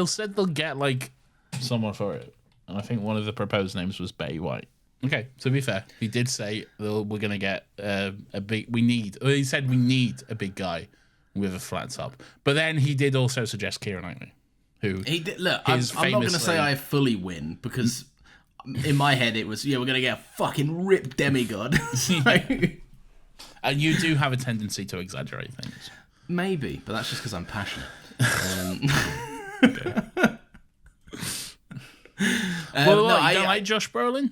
said they'll get like someone for it, and I think one of the proposed names was Betty White. Okay, to be fair, he did say we're gonna get a big. He said we need a big guy with a flat top, but then he did also suggest Keira Knightley, who he did. Look, I'm not gonna say I fully win because in my head it was we're gonna get a fucking ripped demigod. And you do have a tendency to exaggerate things. Maybe, but that's just because I'm passionate. You don't like Josh Brolin?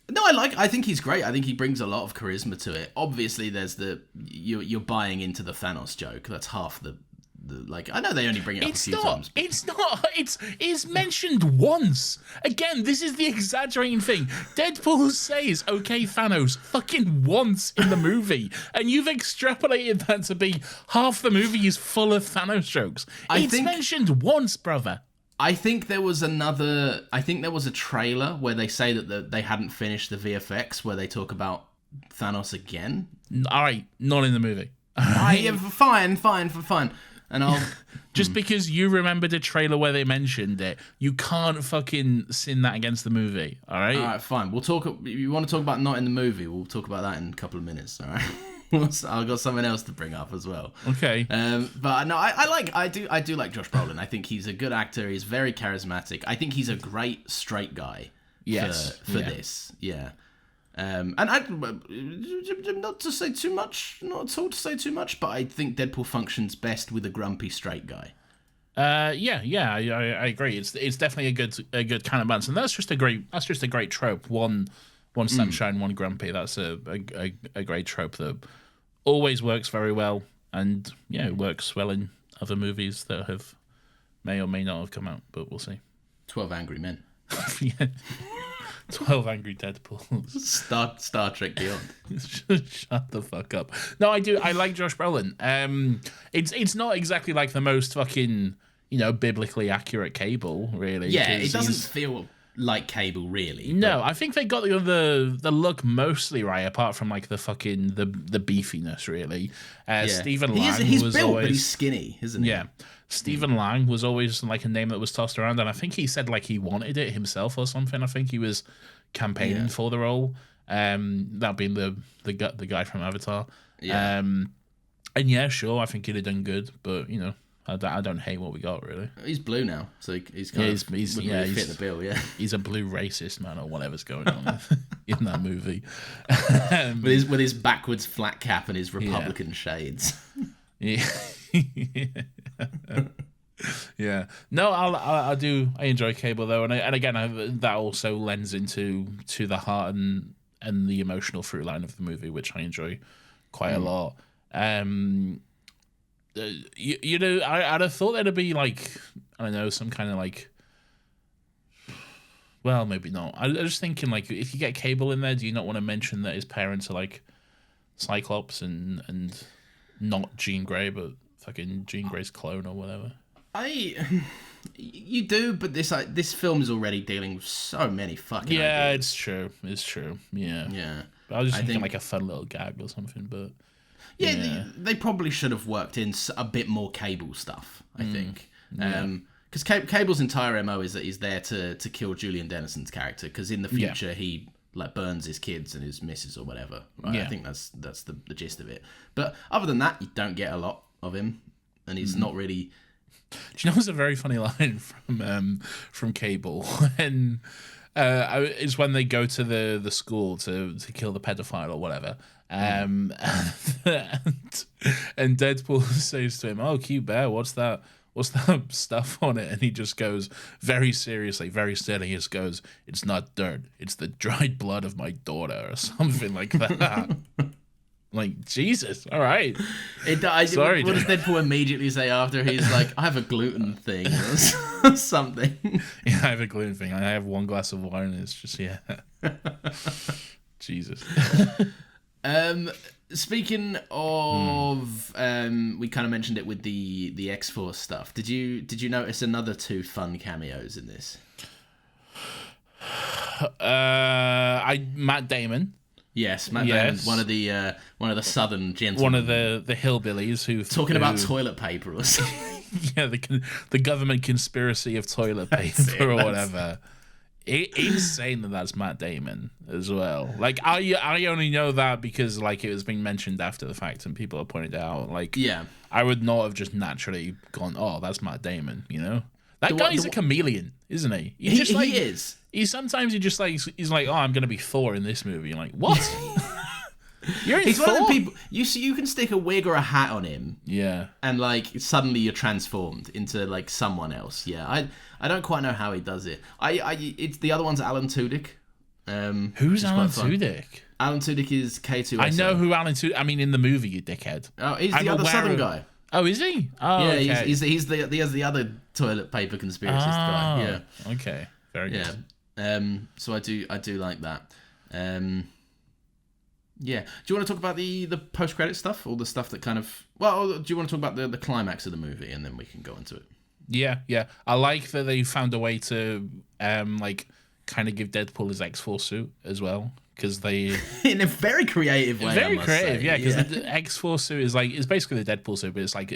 No, I think he's great. I think he brings a lot of charisma to it. Obviously, there's you're buying into the Thanos joke. That's half the like. I know they only bring it up a few times. But... It's mentioned once. Again, this is the exaggerating thing. Deadpool says, "Okay, Thanos," fucking once in the movie, and you've extrapolated that to be half the movie is full of Thanos jokes. It's mentioned once, brother. I think there was a trailer where they say that they hadn't finished the VFX where they talk about Thanos again. All right, not in the movie. Fine. And I'll just because you remembered a trailer where they mentioned it, you can't fucking sin that against the movie. All right, fine. We'll talk. You want to talk about not in the movie? We'll talk about that in a couple of minutes. All right. I've got something else to bring up as well. Okay. But no, I do like Josh Brolin. I think he's a good actor. He's very charismatic. I think he's a great straight guy. Yes. For this. Yeah. And not to say too much, not at all to say too much, but I think Deadpool functions best with a grumpy straight guy. I agree. It's definitely a good kind of balance, and that's just a great trope. One sunshine, one grumpy. That's a great trope that always works very well, and it works well in other movies that may or may not have come out, but we'll see. 12 Angry Men. Yeah. 12 Angry Deadpools. Star Trek Beyond. Shut the fuck up. No, I do. I like Josh Brolin. It's not exactly like the most fucking biblically accurate Cable, really. Yeah, it doesn't feel like Cable, really. No, I think they got the look mostly right, apart from like the fucking the beefiness, really. Stephen Lang he's was built, always, but he's skinny, isn't he? Yeah. Stephen Lang was always like a name that was tossed around, and I think he said like he wanted it himself or something. I think he was campaigning for the role. That being the guy from Avatar. Yeah. And yeah, sure, I think he'd have done good, but I don't hate what we got, really. He's blue now, so he's kind of he's fit the bill. Yeah, he's a blue racist man or whatever's going on in that movie. with his backwards flat cap and his Republican shades. Yeah. Yeah. No, I enjoy Cable though, and again that also lends into the heart and the emotional through line of the movie, which I enjoy quite a lot. I'd have thought there'd be like, I don't know, some kind of like, well, maybe not. I was just thinking like, if you get Cable in there, do you not want to mention that his parents are like Cyclops and not Jean Grey, but fucking Jean Grey's clone or whatever? You do, but this film is already dealing with so many fucking ideas. It's true. Yeah. But I was just thinking like a fun little gag or something, but they probably should have worked in a bit more Cable stuff, I think. Because Cable's entire MO is that he's there to kill Julian Dennison's character, because in the future he like burns his kids and his missus or whatever. Right? Yeah. I think that's the gist of it. But other than that, you don't get a lot of him, and he's not really. Do you know, it's a very funny line from Cable when is when they go to the school to kill the pedophile or whatever. And Deadpool says to him, "Oh, cute bear, what's that stuff on it?" And he just goes very seriously, very steady. He just goes, "It's not dirt. It's the dried blood of my daughter," or something like that. Like, Jesus, all right. Sorry, what does Deadpool immediately say after? He's like, "I have a gluten thing," or something. Yeah, I have a gluten thing. I have one glass of wine, and it's just Jesus. Speaking of, we kind of mentioned it with the X-Force stuff. Did you notice another 2 fun cameos in this? Matt Damon. Yes, Matt Damon, one of the southern gentlemen, one of the hillbillies who about toilet paper or something. Yeah, the government conspiracy of toilet paper or whatever. Insane that's Matt Damon as well. Like, I only know that because like it was being mentioned after the fact and people have pointed it out. Like, yeah, I would not have just naturally gone, "Oh, that's Matt Damon," you know? That guy's a chameleon, isn't he? He is. He's like, "Oh, I'm gonna be Thor in this movie." You're like, what? He's one of the people you can stick a wig or a hat on him, yeah, and like suddenly you're transformed into like someone else. Yeah, I don't quite know how he does it. It's the other one's Alan Tudyk. Who's Alan Tudyk? Alan Tudyk is K2SO. I know who Alan Tudyk. I mean, in the movie, you dickhead. Oh, he's the other southern guy. Oh, is he? Oh, yeah, okay. he has the other toilet paper conspiracist guy. Yeah. Okay. Very good. Yeah. So I do like that. Yeah. Do you want to talk about the post-credit stuff, or the stuff that kind of... Well, do you want to talk about the climax of the movie, and then we can go into it? Yeah. I like that they found a way to like kind of give Deadpool his X-Force suit as well, because they... in a very creative way, Very creative, yeah, because the X-Force suit is like... It's basically the Deadpool suit, but it's like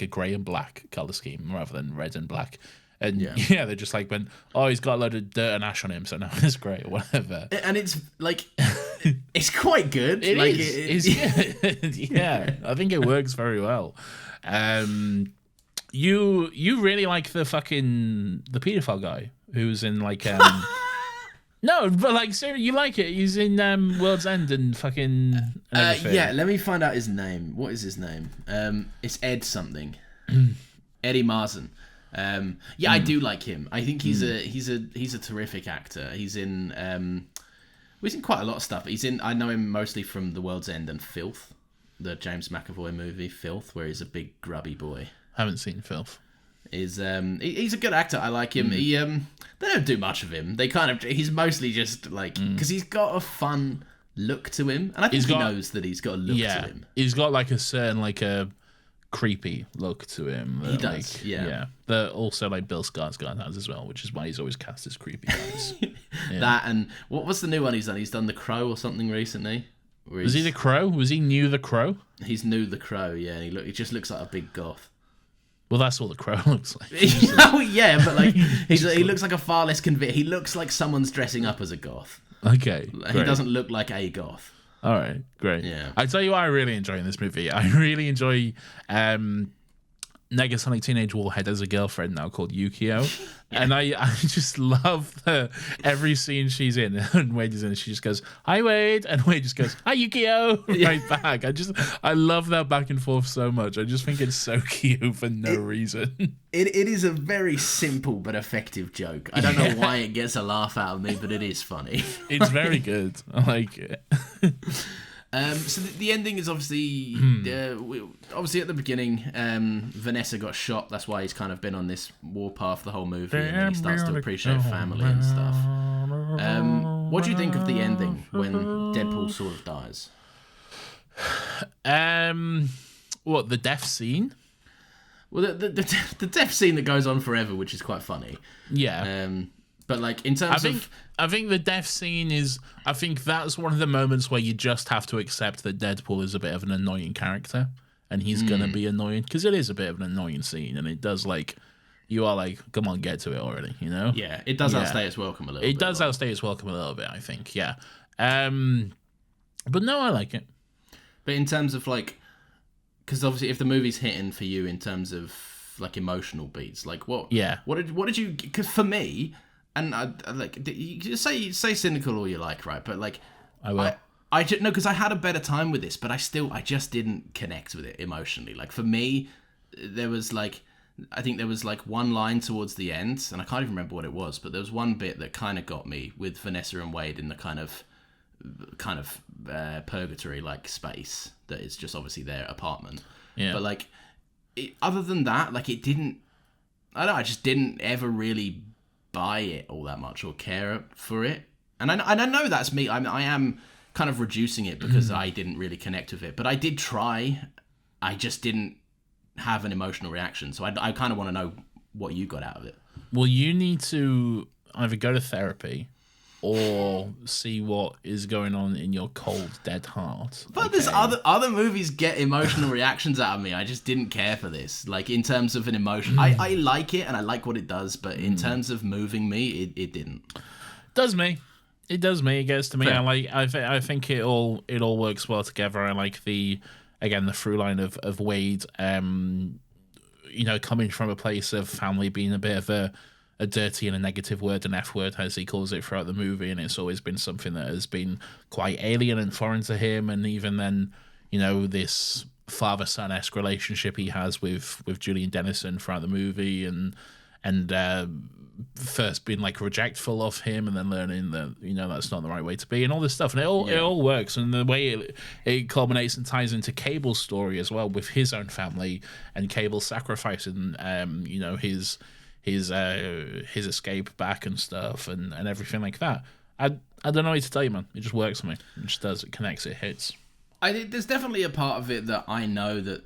a grey and black colour scheme rather than red and black. And yeah, they're just like, when, "Oh, he's got a load of dirt and ash on him, so now it's great," or whatever. And it's like, it's quite good. It's good. Yeah, I think it works very well. You really like the pedophile guy who's in like no, but like seriously, you like it. He's in World's End and fucking yeah. Let me find out his name. What is his name? It's Ed something. Eddie Marsan. I do like him. I think he's a terrific actor. He's in quite a lot of stuff. I know him mostly from The World's End and Filth, the James McAvoy movie Filth, where he's a big grubby boy. Haven't seen Filth. He's a good actor. I like him. He they don't do much of him. He's mostly just like, because he's got a fun look to him, and I think he knows that he's got a look to him. He's got like a certain like a creepy look to him. He does, yeah. That also like Bill Skarsgård has as well, which is why he's always cast as creepy guys. That, and what's the new one he's done? He's done The Crow or something recently. Was he The Crow? Was he new The Crow? He's new The Crow, yeah. He just looks like a big goth. Well, that's what The Crow looks like. Yeah, but like he looks like a far less he looks like someone's dressing up as a goth. Okay, he doesn't look like a goth. All right, great. Yeah. I tell you what I really enjoy in this movie. I really enjoy Negasonic Teenage Warhead as a girlfriend now called Yukio. And I just love every scene she's in. And Wade is in, she just goes, "Hi, Wade." And Wade just goes, "Hi, Yukio." Right back. I love that back and forth so much. I just think it's so cute for no reason. It is a very simple but effective joke. I don't know why it gets a laugh out of me, but it is funny. It's very good. I like it. So the ending is obviously at the beginning, Vanessa got shot. That's why he's kind of been on this warpath the whole movie, and then he starts to appreciate family and stuff. What do you think of the ending when Deadpool sort of dies? What, the death scene? Well, the death scene that goes on forever, which is quite funny. Yeah. But like in terms of, I think the death scene is. I think that's one of the moments where you just have to accept that Deadpool is a bit of an annoying character, and he's gonna be annoying because it is a bit of an annoying scene, and it does like, you are like, come on, get to it already, you know? Yeah, it does outstay its welcome a little bit. It does outstay its welcome a little bit, I think. Yeah. But no, I like it. But in terms of like, because obviously if the movie's hitting for you in terms of like emotional beats, like what? Yeah. What did you? Because for me, and like you just say cynical all you like, right? But like, I will. I just no, because I had a better time with this, but I just didn't connect with it emotionally. Like for me, there was like, I think there was like one line towards the end, and I can't even remember what it was, but there was one bit that kind of got me with Vanessa and Wade in the kind of purgatory like space that is just obviously their apartment. Yeah. But like, other than that, like it didn't. I don't know. I just didn't ever really buy it all that much or care for it, and I know that's me. I am kind of reducing it because I didn't really connect with it, but I did try. I just didn't have an emotional reaction, so I kind of want to know what you got out of it. Well, you need to either go to therapy or see what is going on in your cold, dead heart. But there's other movies get emotional reactions out of me. I just didn't care for this. Like, in terms of an emotion, I like it and I like what it does, but in terms of moving me, it didn't. Does me. It does me. It gets to me. Fair. I think it all works well together. I like the through line of Wade, coming from a place of family being a bit of a dirty and a negative word, an F word, as he calls it throughout the movie, and it's always been something that has been quite alien and foreign to him. And even then, this father-son-esque relationship he has with Julian Dennison throughout the movie, and first being like rejectful of him, and then learning that that's not the right way to be, and all this stuff, and it all works. And the way it culminates and ties into Cable's story as well, with his own family and Cable sacrificing his escape back and stuff, and everything like that. I don't know what to tell you, man. It just works for me. It just does. It connects. It hits. There's definitely a part of it that I know that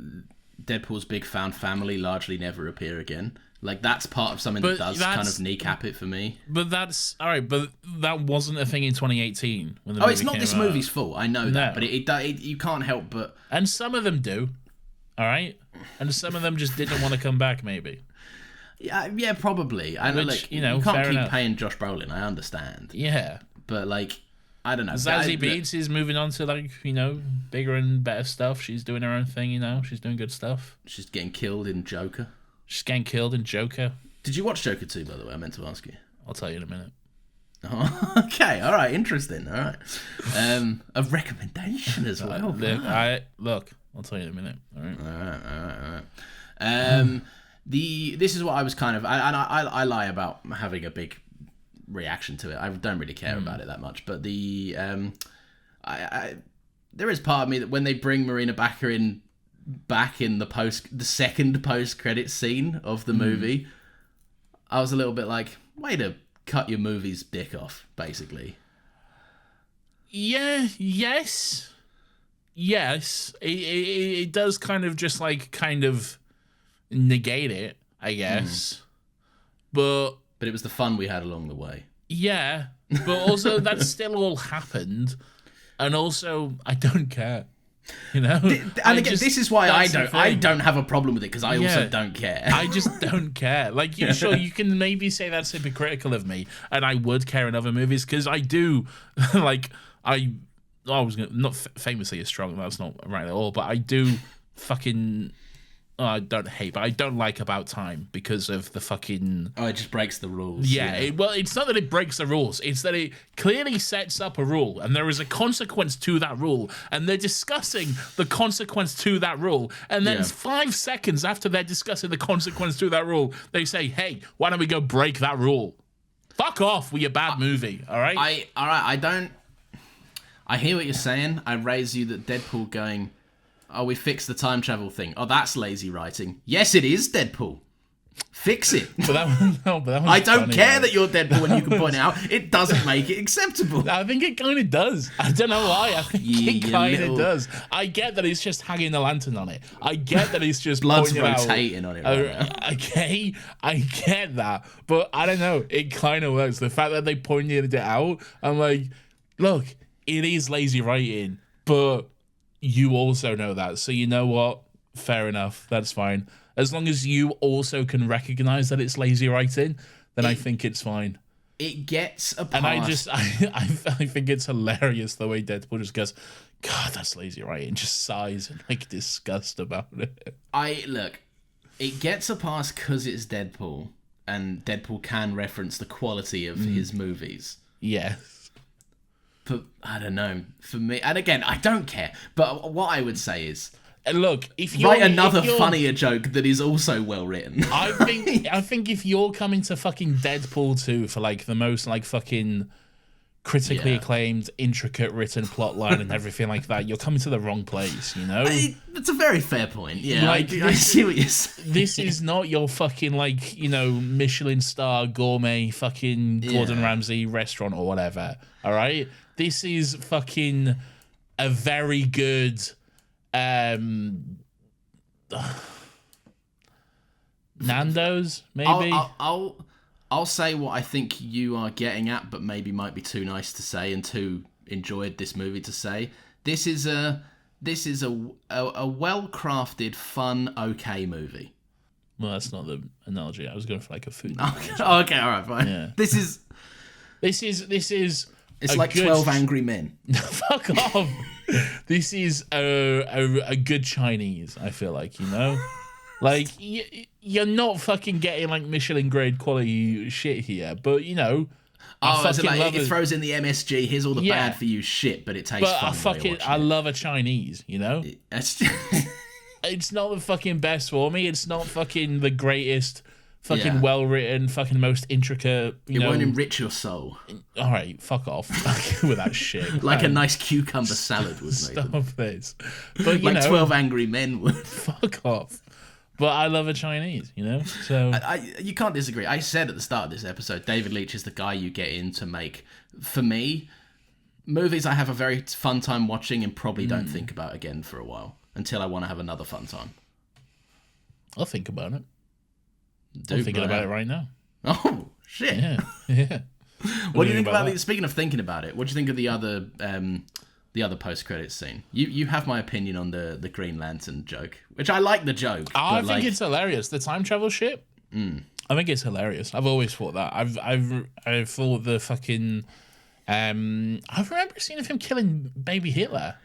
Deadpool's big found family largely never appear again. Like, that's part of something that does kind of kneecap it for me. But that's all right. But that wasn't a thing in 2018 when the movie it's not came this out. Movie's fault. I know that, but it you can't help but. And some of them do, all right. And some of them just didn't want to come back, maybe. Yeah, probably. And Which, you can't keep enough. paying Josh Brolin. I understand. Yeah. But like, I don't know. Zazie Beetz is moving on to bigger and better stuff. She's doing her own thing. She's doing good stuff. She's getting killed in Joker. She's getting killed in Joker. Did you watch Joker 2, by the way? I meant to ask you. I'll tell you in a minute. Oh, okay, all right, interesting. All right, a recommendation as well. Look, I'll tell you in a minute. All right. This is what I was kind of. I lie about having a big reaction to it. I don't really care about it that much. But there is part of me that when they bring Marina back in the second post-credit scene of the movie, I was a little bit like, way to cut your movie's dick off, basically. Yeah, yes. It does kind of negate it, I guess. But it was the fun we had along the way. Yeah, but also that still all happened, and also I don't care. This is why I don't have a problem with it, because I also don't care. I just don't care. Like, sure, you can maybe say that's hypocritical of me, and I would care in other movies, because I do. Like, I was not famously as strong. That's not right at all. But I do fucking. I don't hate, but I don't like About Time because of the fucking. Oh, it just breaks the rules. Yeah. It's not that it breaks the rules. It's that it clearly sets up a rule, and there is a consequence to that rule, and they're discussing the consequence to that rule, and then 5 seconds after they're discussing the consequence to that rule, they say, "Hey, why don't we go break that rule? Fuck off with your bad movie." All right. I hear what you're saying. I raise you that Deadpool going. Oh, we fixed the time travel thing. Oh, that's lazy writing. Yes, it is, Deadpool. Fix it. But that was I don't funny, care though. that you're Deadpool when you can point it out. It doesn't make it acceptable. I think it kind of does. I don't know why. I think it kind of does. I get that he's just hanging the lantern on it. I get that he's just blood's pointing rotating out, on it right now. Okay, I get that. But I don't know. It kind of works. The fact that they pointed it out, I'm like, look, it is lazy writing, but you also know that. So you know what? Fair enough. That's fine. As long as you also can recognize that it's lazy writing, then I think it's fine. It gets a pass. And I think it's hilarious the way Deadpool just goes, God, that's lazy writing. Just sighs and like disgust about it. Look, it gets a pass because it's Deadpool. and Deadpool can reference the quality of his movies. Yes. But I don't know. For me, and again, I don't care. But what I would say is, look, if you write another funnier joke that is also well written. I think if you're coming to fucking Deadpool 2 for like the most like fucking critically acclaimed, intricate written plot line and everything like that, you're coming to the wrong place, you know? It's a very fair point. Yeah, like, I see what you're saying. This is not your fucking, like, you know, Michelin star gourmet fucking Gordon Ramsay restaurant or whatever, all right? This is fucking a very good Nando's, maybe? I'll say what I think you are getting at, but maybe might be too nice to say and too enjoyed this movie to say. This is a well-crafted, fun, okay movie. Well, that's not the analogy. I was going for like a food. Okay, all right, fine. Yeah. This is. It's like good... 12 Angry Men. Fuck off. This is a good Chinese. I feel like, you know. Like, you're not fucking getting, like, Michelin grade quality shit here, but, you know... it throws in the MSG, here's all the bad for you shit, but it tastes fun. I love a Chinese, you know? It's not the fucking best for me. It's not fucking the greatest, fucking well-written, fucking most intricate, It won't enrich your soul. All right, fuck off with that shit. Like a nice cucumber salad would make Stop this. But, you like know, 12 Angry Men would. Fuck off. But I love a Chinese, you know? So you can't disagree. I said at the start of this episode, David Leitch is the guy you get in to make, for me, movies I have a very fun time watching and probably don't think about again for a while until I want to have another fun time. I'll think about it. I'm thinking about it right now. Oh, shit. Yeah. What do you think about speaking of thinking about it, what do you think of the other post-credits scene? You have my opinion on the Green Lantern joke, which I like the joke. I think it's hilarious. The time travel shit. I think it's hilarious. I've always thought that. I've thought the fucking. I remember a scene of him killing baby Hitler.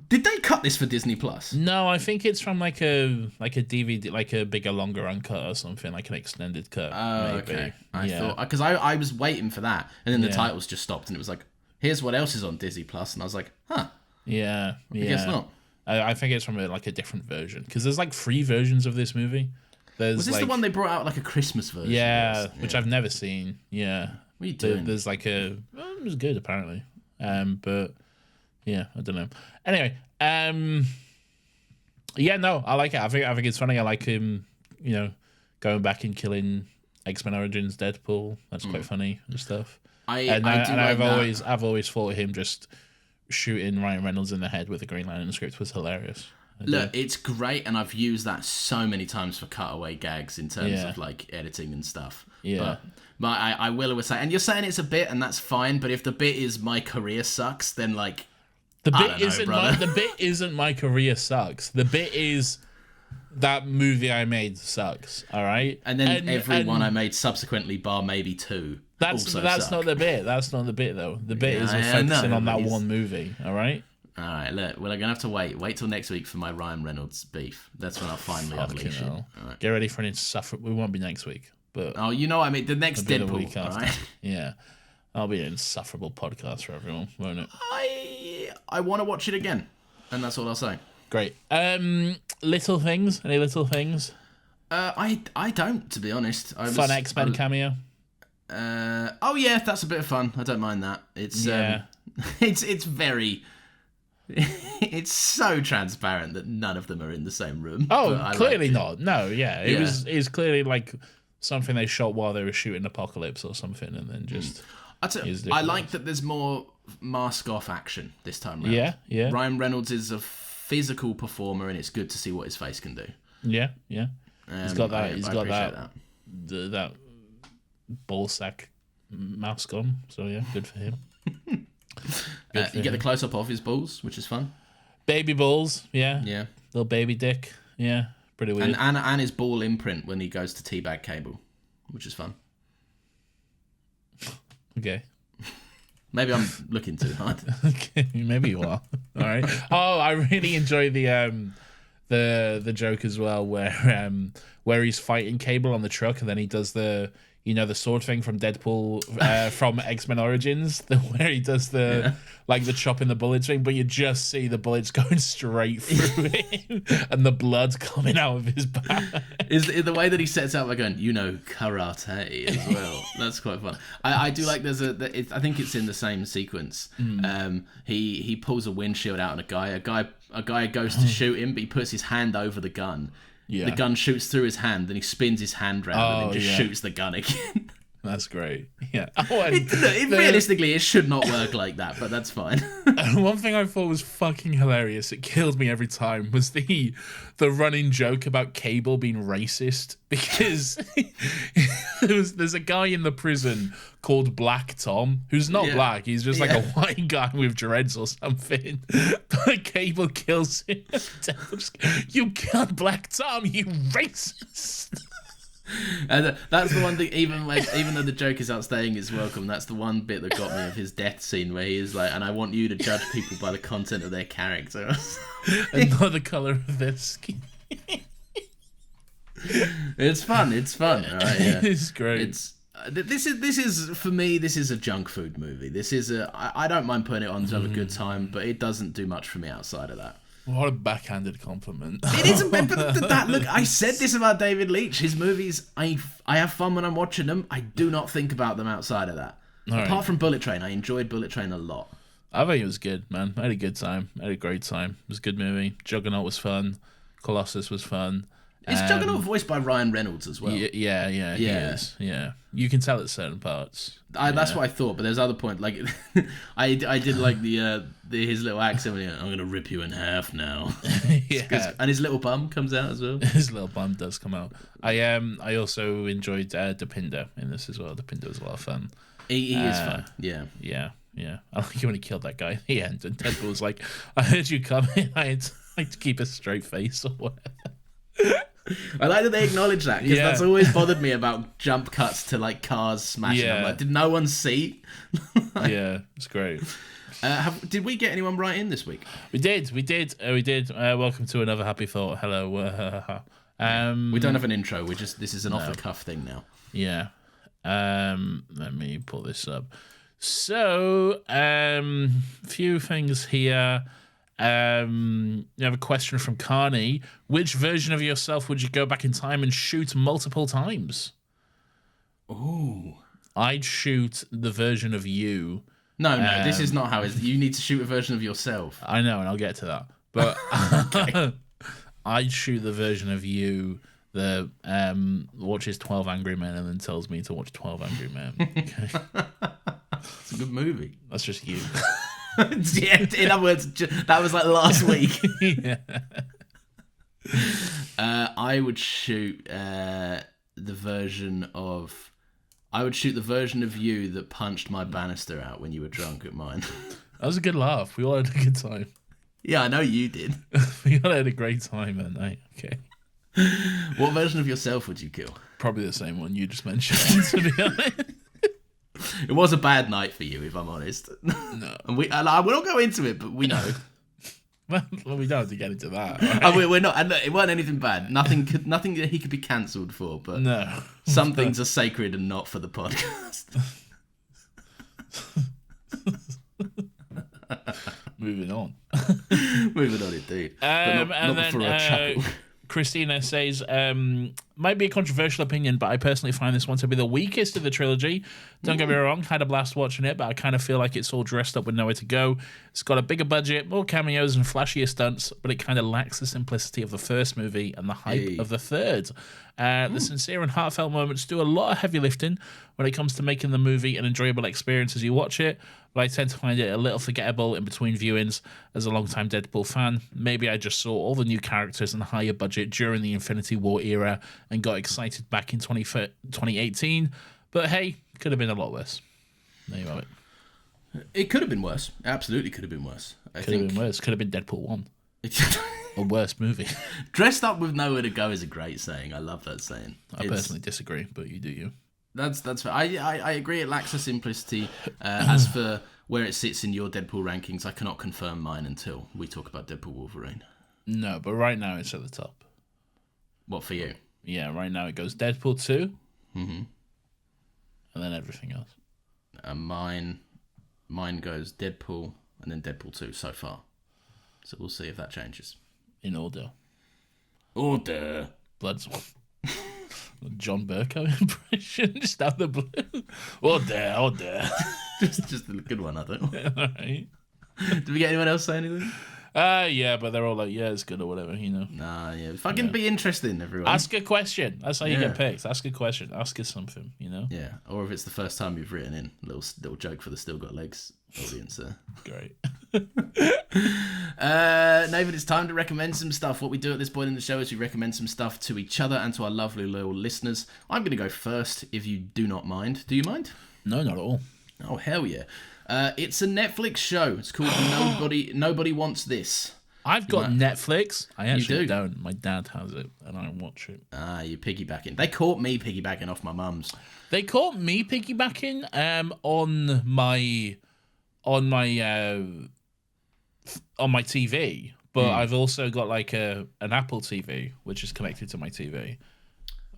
Did they cut this for Disney Plus? No, I think it's from like a DVD, like a bigger, longer uncut or something, like an extended cut. Oh, maybe. Okay. I thought because I was waiting for that, and then the titles just stopped, and it was like, here's what else is on Disney Plus, and I was like, huh. Yeah. I guess not. I think it's from a different version, because there's like 3 versions of this movie. Was this the one they brought out like a Christmas version? Yeah, which I've never seen. Yeah. What are you doing? There's like it was good apparently. But yeah, I don't know. Anyway, yeah, no, I like it. I think it's funny. I like him, you know, going back and killing X-Men Origins Deadpool. That's quite funny and stuff. I've always thought him just shooting Ryan Reynolds in the head with a Green Lantern script was hilarious. Look, it's great, and I've used that so many times for cutaway gags in terms of like editing and stuff. Yeah. But I will always say, and you're saying it's a bit, and that's fine. But if the bit is my career sucks, then like the bit isn't my career sucks. The bit is that movie I made sucks. All right, and then every one I made subsequently, bar maybe 2. That's not the bit. That's not the bit though. The bit is focusing on that one movie. All right. All right, look, we're gonna have to wait till next week for my Ryan Reynolds beef. That's when I'll finally unleash it. All right. Get ready for an insufferable. We won't be next week, but you know what I mean. The next Deadpool, the week after. Right? Yeah, that'll be an insufferable podcast for everyone, won't it? I want to watch it again, and that's all I'll say. Great. Little things. Any little things? I don't, to be honest. Fun X-Men cameo. Oh yeah, that's a bit of fun. I don't mind that. It's it's very. It's so transparent that none of them are in the same room. Oh, clearly not. No, yeah. It was clearly like something they shot while they were shooting Apocalypse or something, and then just. I like that there's more mask-off action this time around. Yeah. Ryan Reynolds is a physical performer, and it's good to see what his face can do. Yeah. He's got that. He's got that ballsack mask on. So yeah, good for him. You get the close-up of his balls, which is fun. Baby balls, yeah. Little baby dick, yeah. Pretty weird. And his ball imprint when he goes to teabag Cable, which is fun. Okay. Maybe I'm looking too hard. Okay, maybe you are. All right. Oh, I really enjoy the joke as well, where he's fighting Cable on the truck, and then he does the the sword thing from Deadpool from X-Men Origins, where he does the chopping the bullets thing, but you just see the bullets going straight through him and the blood coming out of his back. Is the way that he sets out by going, karate as well. That's quite fun. I do like I think it's in the same sequence. He pulls a windshield out on a guy goes to shoot him, but he puts his hand over the gun. Yeah. The gun shoots through his hand, then he spins his hand round and then just shoots the gun again. That's great. Yeah. Realistically, it should not work like that, but that's fine. One thing I thought was fucking hilarious, it killed me every time, was the running joke about Cable being racist, because there's a guy in the prison called Black Tom, who's not black, he's just like a white guy with dreads or something. But Cable kills him. You killed Black Tom, you racist. And that's the one thing, even though the joke is outstaying, it's welcome. That's the one bit that got me of his death scene, where he is like, and I want you to judge people by the content of their character. And not the colour of their skin. It's fun, right? Yeah. It's great. This is for me, this is a junk food movie. This is I don't mind putting it on to have a good time, but it doesn't do much for me outside of that. What a backhanded compliment. It isn't, but look, I said this about David Leitch. His movies, I have fun when I'm watching them. I do not think about them outside of that. Apart from Bullet Train, I enjoyed Bullet Train a lot. I think it was good, man. I had a good time. I had a great time. It was a good movie. Juggernaut was fun. Colossus was fun. Is Juggernaut voiced by Ryan Reynolds as well? Yeah, he is. Yeah, you can tell at certain parts. That's what I thought, but there's other point. Like, I did like his little accent. When I'm gonna rip you in half now. Yeah, and his little bum comes out as well. His little bum does come out. I also enjoyed Depinder in this as well. Depinder was a lot of fun. He is fun. Yeah. I like when he killed that guy at the end, and Deadpool was like, "I heard you coming. I had to keep a straight face or whatever." I like that they acknowledge that, because that's always bothered me about jump cuts to like cars smashing. I'm like, did no one see? Yeah, it's great. Did we get anyone right in this week? We did. Welcome to another happy thought. Hello. We don't have an intro. This is an off the cuff thing now. Yeah. Let me pull this up. So, few things here. You have a question from Carney. Which version of yourself would you go back in time and shoot multiple times? Ooh. I'd shoot the version of you. No, this is not how it is. You need to shoot a version of yourself. I know, and I'll get to that. But I'd shoot the version of you that watches 12 Angry Men and then tells me to watch 12 Angry Men. Okay. It's a good movie. That's just you. Yeah, in other words, that was like last week. Yeah. I would shoot the version of you that punched my banister out when you were drunk at mine. That was a good laugh. We all had a good time. Yeah, I know you did. We all had a great time that night. Okay. What version of yourself would you kill? Probably the same one you just mentioned, to be honest. It was a bad night for you, if I'm honest. No. And we will go into it, but we know. Well, we don't have to get into that. Right? We're not. And look, it wasn't anything bad. Nothing that he could be cancelled for. But no. Some things are sacred and not for the podcast. Moving on. Moving on, indeed. But not for a chuckle. Christina says, might be a controversial opinion, but I personally find this one to be the weakest of the trilogy. Don't get me wrong, had a blast watching it, but I kind of feel like it's all dressed up with nowhere to go. It's got a bigger budget, more cameos and flashier stunts, but it kind of lacks the simplicity of the first movie and the hype of the third. The sincere and heartfelt moments do a lot of heavy lifting when it comes to making the movie an enjoyable experience as you watch it, but I tend to find it a little forgettable in between viewings as a long-time Deadpool fan. Maybe I just saw all the new characters and higher budget during the Infinity War era and got excited back in 2018, but hey, could have been a lot worse. There you have it. It could have been worse. Absolutely could have been worse. Could have been worse. Could have been Deadpool 1. A worse movie. Dressed up with nowhere to go is a great saying. I love that saying. I personally disagree, but you do you. That's fair. I agree. It lacks the simplicity. As for where it sits in your Deadpool rankings, I cannot confirm mine until we talk about Deadpool Wolverine. No, but right now it's at the top. What for you? Yeah, right now it goes Deadpool 2, and then everything else. Mine goes Deadpool and then Deadpool 2 so far. So we'll see if that changes. In order. Order. Bloodsworn. John Burko impression, just out of the blue. Order. just a good one, I think. Right. Did we get anyone else say anything? Yeah, but they're all like, yeah, it's good or whatever, you know. Nah, yeah. Fucking be interesting, everyone. Ask a question. That's how you get picked. Ask a question. Ask us something, you know? Yeah. Or if it's the first time you've written in. Little joke for the Still Got Legs audience there. Great. Nathan, it's time to recommend some stuff. What we do at this point in the show is we recommend some stuff to each other and to our lovely loyal listeners. I'm going to go first, if you do not mind. Do you mind? No, not at all. Oh, hell yeah. It's a Netflix show. It's called Nobody Wants This. I've got Netflix. I actually don't. My dad has it, and I watch it. You're piggybacking. They caught me piggybacking off my mum's. They caught me piggybacking on my TV, but I've also got like an Apple TV which is connected to my TV,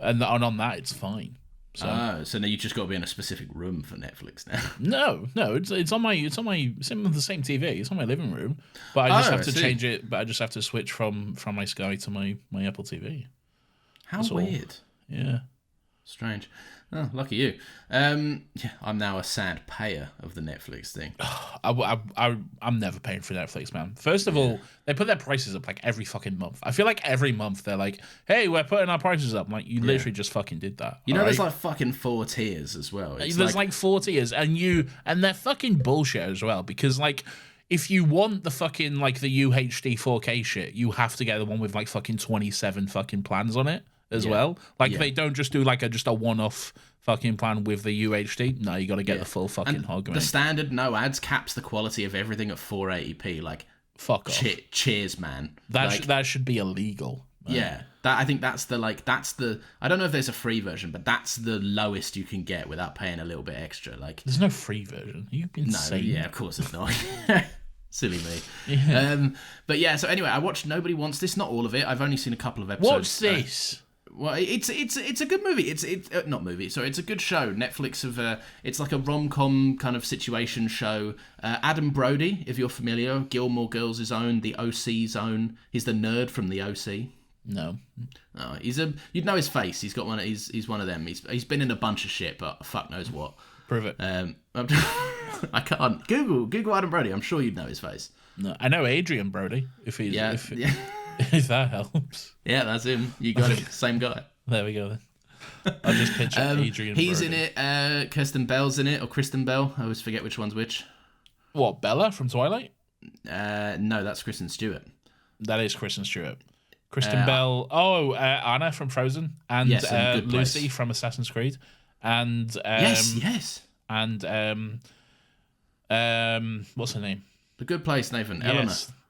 and on that it's fine. So now you just got to be in a specific room for Netflix now. No, it's in the same TV. It's on my living room, but I just have to change it. But I just have to switch from my Sky to my Apple TV. How weird. Yeah, strange. Oh, lucky you. I'm now a sad payer of the Netflix thing. I'm never paying for Netflix, man. First of all, they put their prices up like every fucking month. I feel like every month they're like, hey, we're putting our prices up. I'm like, you literally just fucking did that. You know, there's like fucking 4 tiers as well. There's like 4 tiers, and they're fucking bullshit as well, because like, if you want the fucking like the UHD 4K shit, you have to get the one with like fucking 27 fucking plans on it as well. Like they don't just do like just a one-off fucking plan with the UHD. No, you got to get the full fucking hog. The standard no ads caps the quality of everything at 480p. Like, fuck off. Cheers, man. That should be illegal. Man. Yeah, I think that's the. I don't know if there's a free version, but that's the lowest you can get without paying a little bit extra. Like, there's no free version. You've been insane. Yeah, of course there's not. Silly me. Yeah. But yeah, so anyway, I watched Nobody Wants This. Not all of it. I've only seen a couple of episodes. What's this? Well, it's a good movie. It's not movie. Sorry, it's a good show. Netflix it's like a rom-com kind of situation show. Adam Brody, if you're familiar, Gilmore Girls' own, the OC's own. He's the nerd from the OC. No. Oh, you'd know his face. He's got one. He's one of them. He's been in a bunch of shit, but fuck knows what. Prove it. I can't. Google Adam Brody. I'm sure you'd know his face. No, I know Adrian Brody. If that helps. Yeah, that's him. You got it. Same guy. There we go then. I'll just picture Adrian He's Brody. in it. Kirsten Bell's in it, or Kristen Bell. I always forget which one's which. What, Bella from Twilight? No, that's Kristen Stewart. That is Kristen Stewart. Kristen Bell. Anna from Frozen, and Lucy from Assassin's Creed, and yes, and what's her name? The Good Place, Nathan.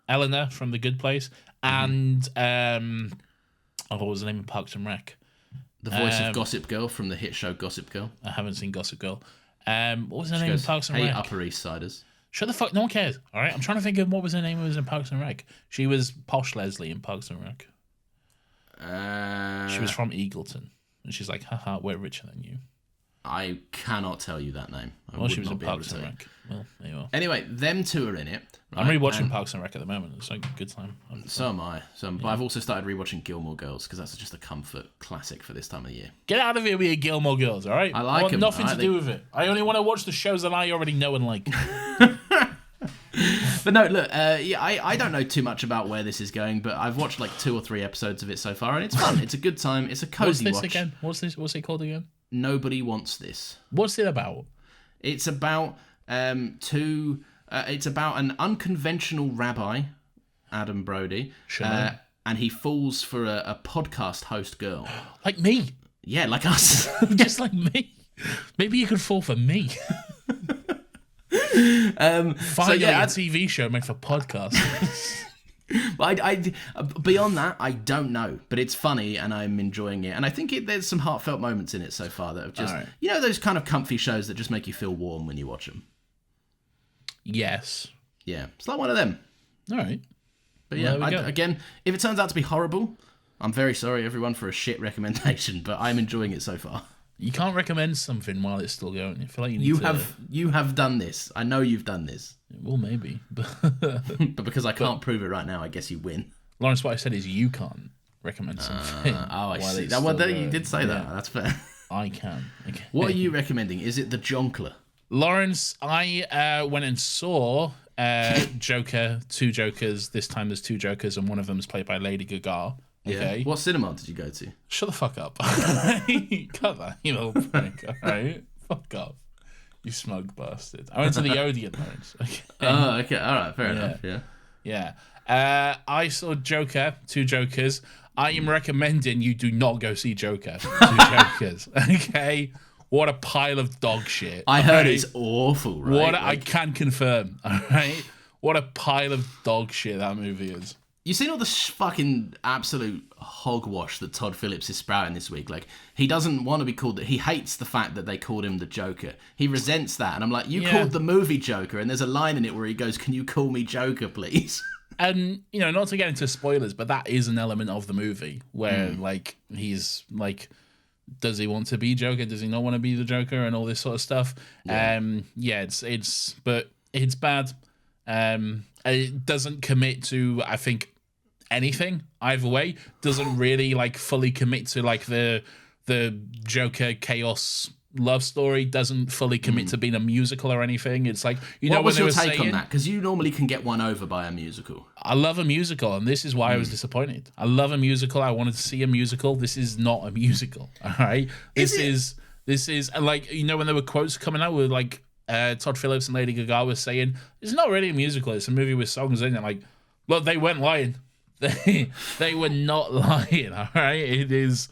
Eleanor from The Good Place, and what was the name of Parks and Rec? The voice of Gossip Girl from the hit show Gossip Girl. I haven't seen Gossip Girl. What was her name in Parks and Rec? Hey, Upper East Siders. Shut the fuck. No one cares. All right, I'm trying to think of what was her name was in Parks and Rec. She was Posh Leslie in Parks and Rec. She was from Eagleton, and she's like, haha, we're richer than you. I cannot tell you that name. She was in Parks and Rec. Well, there you are. Anyway, them two are in it. Right? I'm rewatching Parks and Rec at the moment. It's like a good time. So am I. But I've also started rewatching Gilmore Girls because that's just a comfort classic for this time of year. Get out of here with your Gilmore Girls, all right? I want nothing to do with it. I only want to watch the shows that I already know and like. But no, look, I don't know too much about where this is going, but I've watched like 2 or 3 episodes of it so far, and it's fun. It's a good time. It's a cozy watch. What's this again? What's it called again? Nobody Wants This. What's it about? It's about it's about an unconventional rabbi, Adam Brody, and he falls for a podcast host girl. Like me. Yeah, like us. Just like me. Maybe you could fall for me. Finally, a TV show made for podcasts. I beyond that, I don't know, but it's funny and I'm enjoying it, and I think there's some heartfelt moments in it so far that have just, those kind of comfy shows that just make you feel warm when you watch them. Yes. Yeah, it's like one of them. All right. But again, if it turns out to be horrible, I'm very sorry everyone for a shit recommendation, but I'm enjoying it so far. You can't recommend something while it's still going. I feel like you have done this. I know you've done this. Well, maybe, but because I can't prove it right now, I guess you win. Lawrence, what I said is you can't recommend something. I see. You did say that. That's fair. I can. Okay. What are you recommending? Is it The Jonkler? Lawrence, I went and saw Joker, 2 Jokers. This time there's 2 Jokers, and one of them is played by Lady Gaga. Okay. Yeah. What cinema did you go to? Shut the fuck up. Cut that, you little prick. All right? Fuck off. You smug bastard. I went to the Odeon, Lawrence. Okay. Oh, okay. All right. Fair enough. Yeah. Yeah. I saw Joker, 2 Jokers. I am recommending you do not go see Joker, 2 Jokers. Okay? What a pile of dog shit. I heard it's awful, right? I can confirm, all right? What a pile of dog shit that movie is. You seen all the fucking absolute hogwash that Todd Phillips is sprouting this week? Like, he doesn't want to be called... He hates the fact that they called him the Joker. He resents that. And I'm like, you called the movie Joker, and there's a line in it where he goes, "Can you call me Joker, please?" And, not to get into spoilers, but that is an element of the movie where, he's, does he want to be Joker? Does he not want to be the Joker? And all this sort of stuff. Yeah. But it's bad. It doesn't commit to, I think, anything either way. Doesn't really fully commit to the Joker chaos love story. Doesn't fully commit to being a musical or anything. It's what was your take on that? Because you normally can get won over by a musical. I love a musical, and this is why I was disappointed. I love a musical. I wanted to see a musical. This is not a musical. All right. This is when there were quotes coming out with Todd Phillips and Lady Gaga was saying, it's not really a musical, it's a movie with songs in it. Look, they weren't lying. They were not lying, all right? It is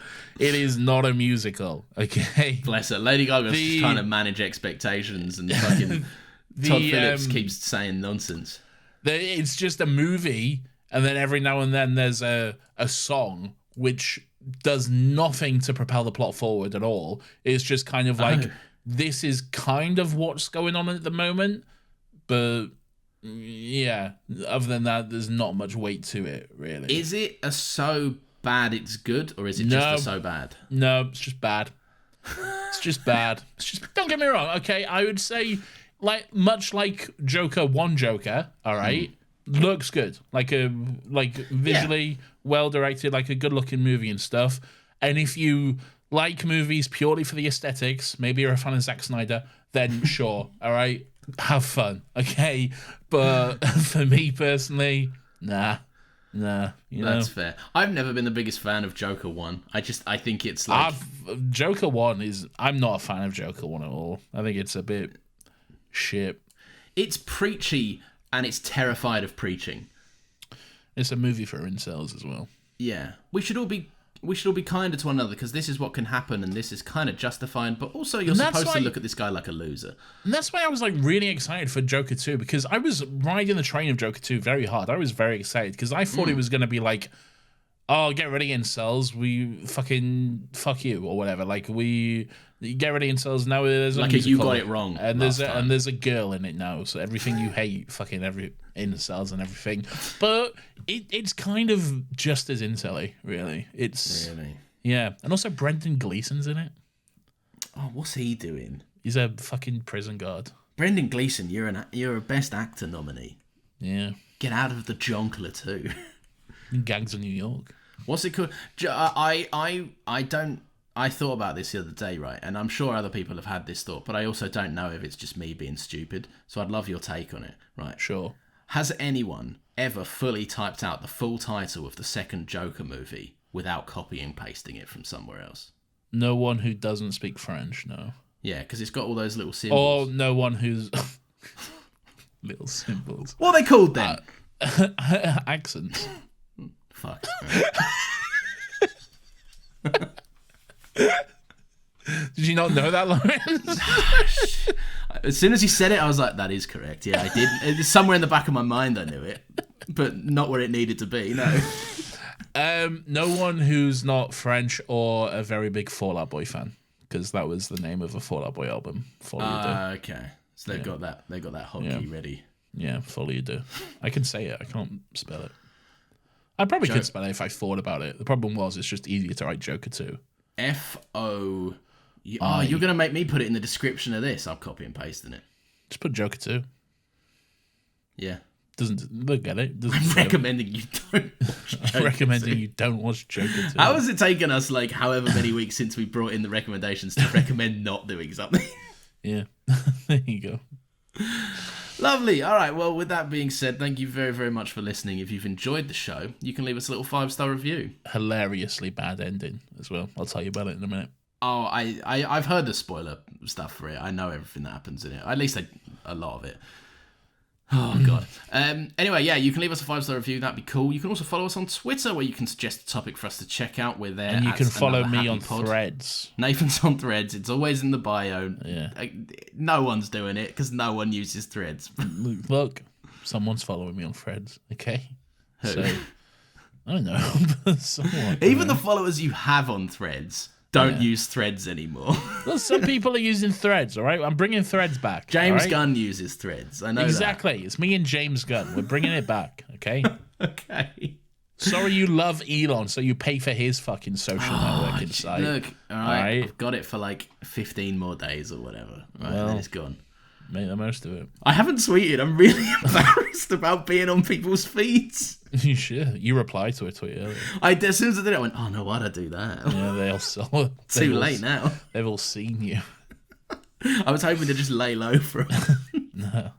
not a musical, okay? Bless her. Lady Gaga's just trying to manage expectations, and fucking Todd Phillips keeps saying nonsense. It's just a movie, and then every now and then there's a song which does nothing to propel the plot forward at all. It's just kind of this is kind of what's going on at the moment, but yeah, other than that, there's not much weight to it, really. Is it a so bad it's good, or is it just a so bad? No, it's just bad. It's just bad. Don't get me wrong, okay? I would say, much like Joker 1 Joker, all right, looks good. Visually well directed, a good looking movie and stuff. And if you like movies purely for the aesthetics, maybe you're a fan of Zack Snyder, then sure, all right, have fun, okay? But for me personally, nah. That's fair. I've never been the biggest fan of Joker 1. I think it's Joker 1 I'm not a fan of Joker 1 at all. I think it's a bit shit. It's preachy, and it's terrified of preaching. It's a movie for incels as well. Yeah. We should all be kinder to one another, because this is what can happen, and this is kind of justified, but also you're supposed to look at this guy like a loser. And that's why I was really excited for Joker 2, because I was riding the train of Joker 2 very hard. I was very excited because I thought it was going to be oh, get ready, incels, we fucking fuck you or whatever. We get ready, incels. Now there's a musical, you got it wrong, and there's a girl in it now. So everything you hate, fucking every incels and everything. But it's kind of just as incelly, really. Yeah, and also Brendan Gleeson's in it. Oh, what's he doing? He's a fucking prison guard. Brendan Gleeson, you're a Best Actor nominee. Yeah. Get out of the Jonkler too. Gangs of New York. What's it called? I thought about this the other day, right? And I'm sure other people have had this thought, but I also don't know if it's just me being stupid. So I'd love your take on it, right? Sure. Has anyone ever fully typed out the full title of the second Joker movie without copying and pasting it from somewhere else? No one who doesn't speak French, no. Yeah, because it's got all those little symbols. Or no one who's... little symbols. What are they called then? Accents. Fuck. Did you not know that, Lawrence? As soon as you said it, I was like, that is correct. Yeah, I did. It's somewhere in the back of my mind I knew it, but not where it needed to be, no. No one who's not French or a very big Fall Out Boy fan, because that was the name of a Fall Out Boy album. Okay. So they've got that hockey ready. Yeah, Follow You Do. I can say it, I can't spell it. I probably could spell it if I thought about it. The problem was it's just easier to write Joker 2. F-O... You're going to make me put it in the description of this. I'll copy and paste in it. Just put Joker 2. Yeah. Look at it. I'm recommending you don't watch Joker 2. I'm recommending you don't watch Joker 2. How has it taken us, like, however many weeks since we brought in the recommendations to recommend not doing something? Yeah. There you go. Lovely. All right. Well, with that being said, thank you very, very much for listening. If you've enjoyed the show, you can leave us a little 5-star review. Hilariously bad ending as well. I'll tell you about it in a minute. Oh, I've heard the spoiler stuff for it. I know everything that happens in it. At least a lot of it. Oh, God. Anyway, yeah, you can leave us a 5-star review. That'd be cool. You can also follow us on Twitter, where you can suggest a topic for us to check out. We're there. And you can follow me on Threads. Nathan's on Threads. It's always in the bio. Yeah. No one's doing it because no one uses Threads. Look, someone's following me on Threads, okay? Who? So, I don't know. Someone, Even the followers you have on Threads don't use Threads anymore. Well, some people are using Threads, all right? I'm bringing Threads back. James Gunn uses Threads. I know exactly. That. It's me and James Gunn. We're bringing it back, okay? Okay. Sorry you love Elon, so you pay for his fucking social networking site. Look, all right. I've got it for like 15 more days or whatever. Right, well, then it's gone. Make the most of it. I haven't tweeted. I'm really embarrassed about being on people's feeds. You should. You replied to a tweet earlier. As soon as I did it, I went, oh no, why'd I do that? Yeah, they all saw it. Too late now. They've all seen you. I was hoping to just lay low for it. No.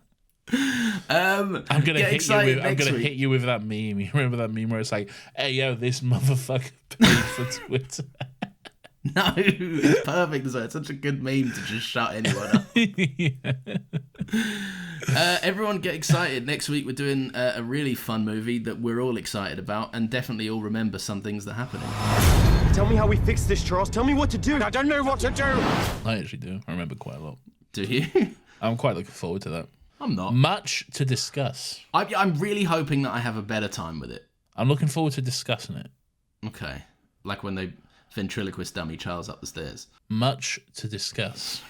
I'm gonna hit you with that meme. You remember that meme where it's like, "Hey yo, this motherfucker paid for Twitter." No, it's perfect. It's such a good meme to just shut anyone up. Yeah. Everyone get excited. Next week we're doing a really fun movie that we're all excited about and definitely all remember some things that are happening. Tell me how we fix this, Charles. Tell me what to do. I don't know what to do. I actually do. I remember quite a lot. Do you? I'm quite looking forward to that. I'm not. Much to discuss. I'm really hoping that I have a better time with it. I'm looking forward to discussing it. Okay. Like when they ventriloquist dummy Charles up the stairs. Much to discuss.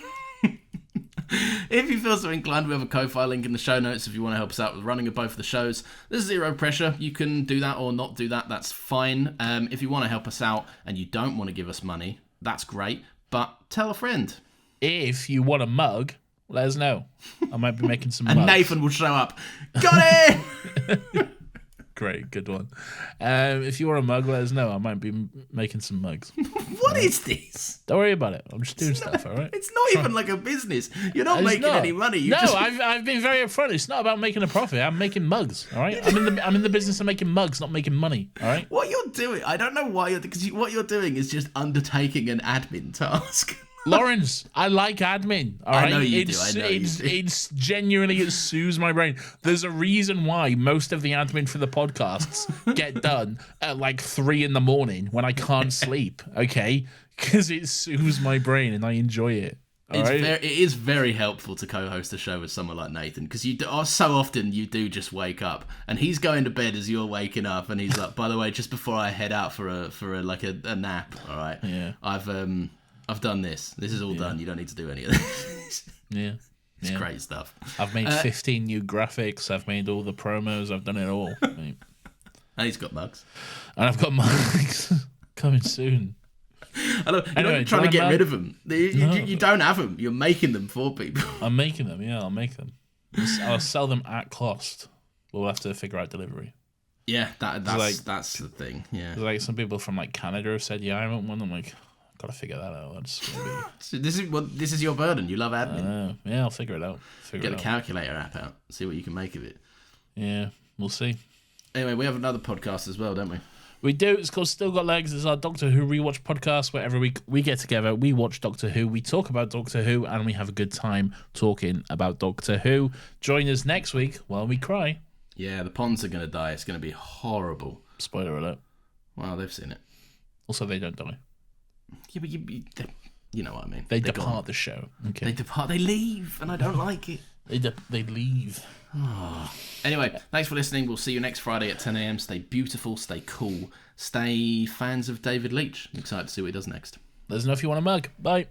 If you feel so inclined, we have a Ko-Fi link in the show notes if you want to help us out with running of both of the shows. There's zero pressure. You can do that or not do that. That's fine. If you want to help us out and you don't want to give us money, that's great. But tell a friend. If you want a mug, let us know. I might be making some and mugs. Nathan will show up. Got it! Great, good one. If you want a mug, let us know. I might be making some mugs. What is this? Don't worry about it. I'm just doing stuff, all right? It's not even like a business. You're not making any money. I've been very upfront. It's not about making a profit. I'm making mugs, all right? I'm in the business of making mugs, not making money, all right? What you're doing, I don't know why because what you're doing is just undertaking an admin task. Lawrence, I like admin. All right? I know you do. It's genuinely, it soothes my brain. There's a reason why most of the admin for the podcasts get done at like 3 a.m. when I can't sleep. Okay, because it soothes my brain and I enjoy it. It is very helpful to co-host a show with someone like Nathan because so often you do just wake up and he's going to bed as you're waking up and he's like, by the way, just before I head out for a nap, all right? Yeah. I've done this. This is all done. You don't need to do any of this. Yeah. It's great stuff. I've made 15 new graphics. I've made all the promos. I've done it all. And he's got mugs. And I've got mugs coming soon. You're not trying to get rid of them. You don't have them. You're making them for people. I'm making them, yeah. I'll make them. I'll sell them at cost. We'll have to figure out delivery. Yeah, that's the thing. Yeah. Like some people from like Canada have said, yeah, I want one. I'm like, gotta figure that out. So this is your burden. You love admin. Yeah, I'll figure it out. Get a calculator app out. See what you can make of it. Yeah, we'll see. Anyway, we have another podcast as well, don't we? We do. It's called Still Got Legs. It's our Doctor Who rewatch podcast where every week we get together, we watch Doctor Who, we talk about Doctor Who, and we have a good time talking about Doctor Who. Join us next week while we cry. Yeah, the ponds are going to die. It's going to be horrible. Spoiler alert. Well, they've seen it. Also, they don't die. Yeah, but you know what I mean. They depart the show. Okay. They depart. They leave, and I don't like it. They leave. Oh. Anyway, thanks for listening. We'll see you next Friday at 10 a.m. Stay beautiful, stay cool, stay fans of David Leitch. I'm excited to see what he does next. Let us know if you want a mug. Bye.